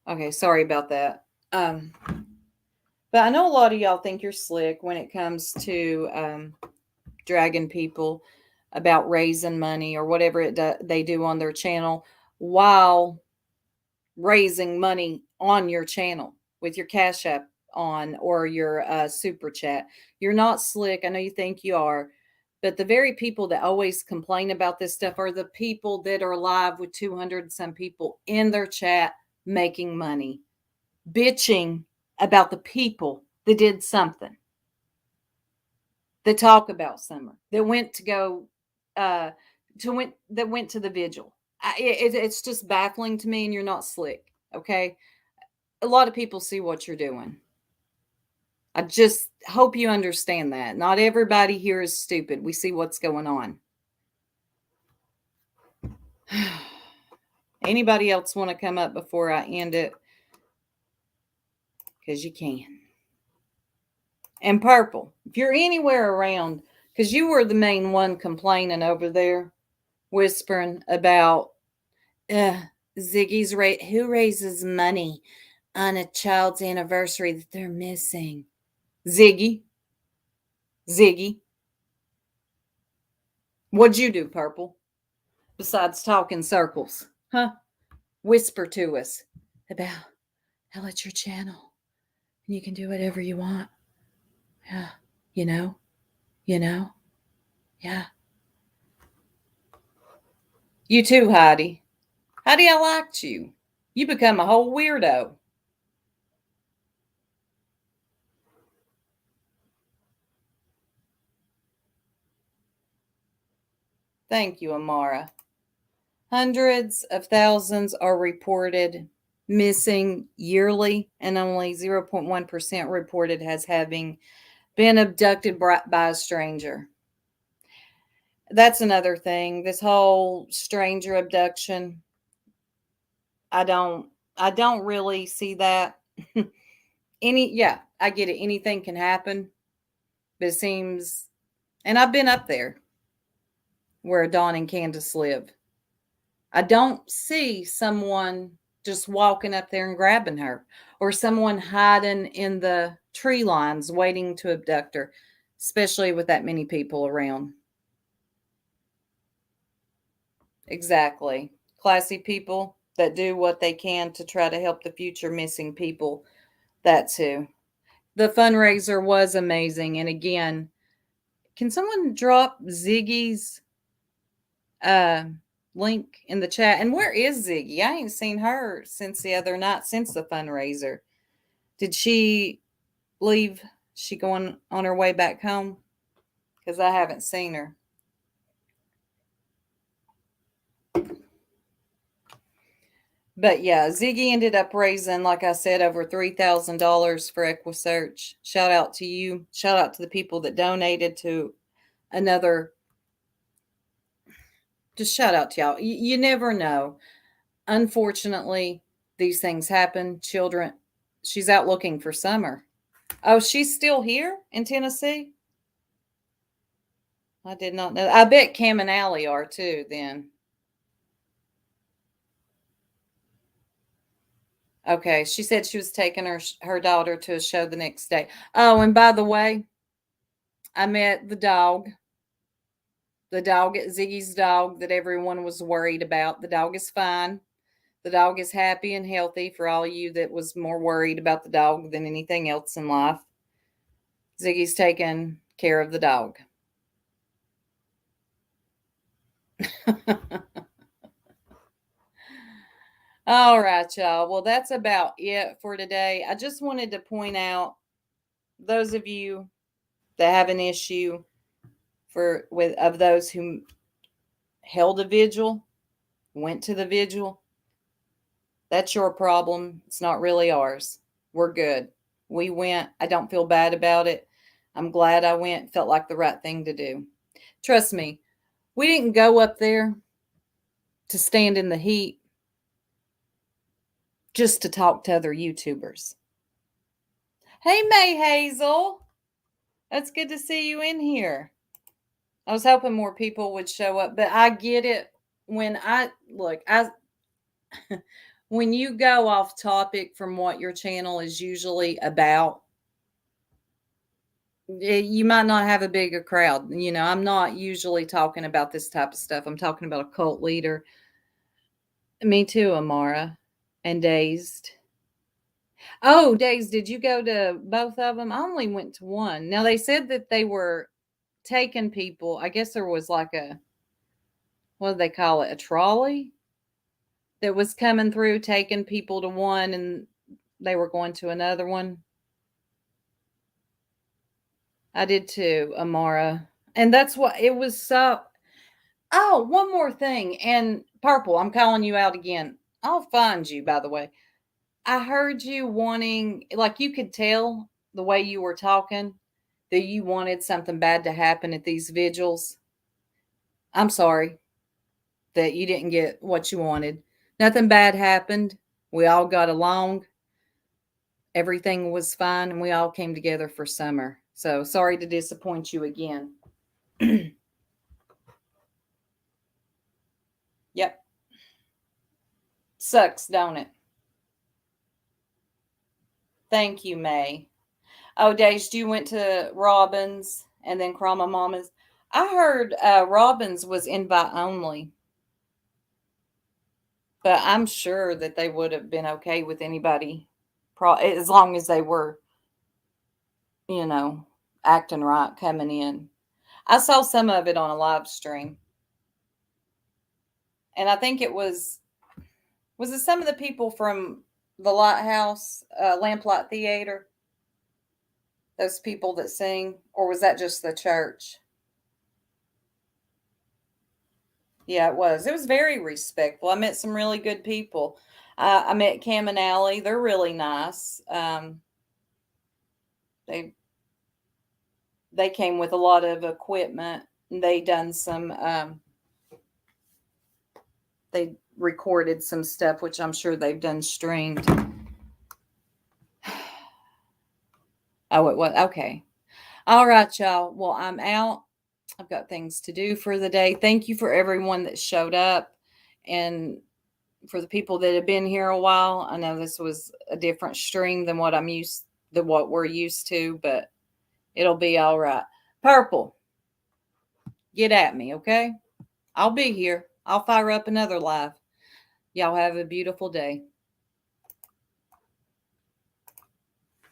S1: Okay, sorry about that. Um, But I know a lot of y'all think you're slick when it comes to dragging people about raising money or whatever they do on their channel while raising money on your channel with your Cash App on or your super chat. You're not slick. I know you think you are. But the very people that always complain about this stuff are the people that are live with 200 some people in their chat making money, bitching about the people that did something, that talk about summer, that went to go that went to the vigil. It's just baffling to me, and you're not slick. Okay, a lot of people see what you're doing. I just hope you understand that. Not everybody here is stupid. We see what's going on. Anybody else want to come up before I end it? Because you can. And Purple, if you're anywhere around, because you were the main one complaining over there, whispering about Ziggy's rate. Who raises money on a child's anniversary that they're missing? Ziggy. What'd you do, Purple? Besides talk in circles, huh? Whisper to us about how it's your channel and you can do whatever you want. Yeah, you know, yeah. You too, Heidi. Heidi, I liked you. You become a whole weirdo. Thank you, Amara. Hundreds of thousands are reported missing yearly, and only 0.1% reported as having been abducted by a stranger. That's another thing. This whole stranger abduction, I don't really see that. I get it. Anything can happen, but it seems, and I've been up there where Dawn and Candace live. I don't see someone just walking up there and grabbing her, or someone hiding in the tree lines waiting to abduct her, especially with that many people around. Exactly. Classy people that do what they can to try to help the future missing people. That's who. The fundraiser was amazing. And again, can someone drop Ziggy's link in the chat? And where is Ziggy? I ain't seen her since the other night, since the fundraiser. Did she leave? She going on her way back home? Because I haven't seen her. But yeah, Ziggy ended up raising, like I said, over $3,000 for EquiSearch. Shout out to you. Shout out to the people that donated to another. Just shout out to y'all. You never know. Unfortunately, these things happen. Children, she's out looking for summer. Oh, she's still here in Tennessee? I did not know. I bet Cam and Allie are too then. Okay, she said she was taking her daughter to a show the next day. Oh, and by the way, I met the dog. Ziggy's dog that everyone was worried about. The dog is fine. The dog is happy and healthy, for all of you that was more worried about the dog than anything else in life. Ziggy's taking care of the dog. All right, y'all. Well, that's about it for today. I just wanted to point out, those of you that have an issue of those who held a vigil, went to the vigil, that's your problem. It's not really ours. We're good. We went. I don't feel bad about it. I'm glad I went. Felt like the right thing to do. Trust me, we didn't go up there to stand in the heat just to talk to other YouTubers. Hey, May Hazel. That's good to see you in here. I was hoping more people would show up, but I get it. When when you go off topic from what your channel is usually about, You might not have a bigger crowd. You know, I'm not usually talking about this type of stuff. I'm talking about a cult leader. Me too, Amara. And Dazed. Oh, Dazed, did you go to both of them? I only went to one. Now, they said that they were taking people. I guess there was like a, what do they call it? A trolley that was coming through, taking people to one, and they were going to another one. I did too, Amara. And that's what it was so. Oh, one more thing. And Purple, I'm calling you out again. I'll find you, by the way. I heard you wanting, like, you could tell the way you were talking that you wanted something bad to happen at these vigils. I'm sorry that you didn't get what you wanted. Nothing bad happened. We all got along. Everything was fine, and we all came together for summer. So sorry to disappoint you again. Yep. Sucks, don't it? Thank you, May. Oh, Dash, you went to Robbins and then Krama Mama's. I heard Robbins was invite only, but I'm sure that they would have been okay with anybody, as long as they were, you know, acting right, coming in. I saw some of it on a live stream, and I think it was it some of the people from the Lighthouse Lamplight Theater, those people that sing, or was that just the church? Yeah, it was. It was very respectful. I met some really good people. I met Cam and Allie. They're really nice. They they came with a lot of equipment. They done some. They recorded some stuff, which I'm sure they've done streamed. Oh, it was okay. All right, y'all. Well, I'm out. I've got things to do for the day. Thank you for everyone that showed up, and for the people that have been here a while. I know this was a different stream than what we're used to, but it'll be all right. Purple, get at me, okay? I'll be here. I'll fire up another live. Y'all have a beautiful day.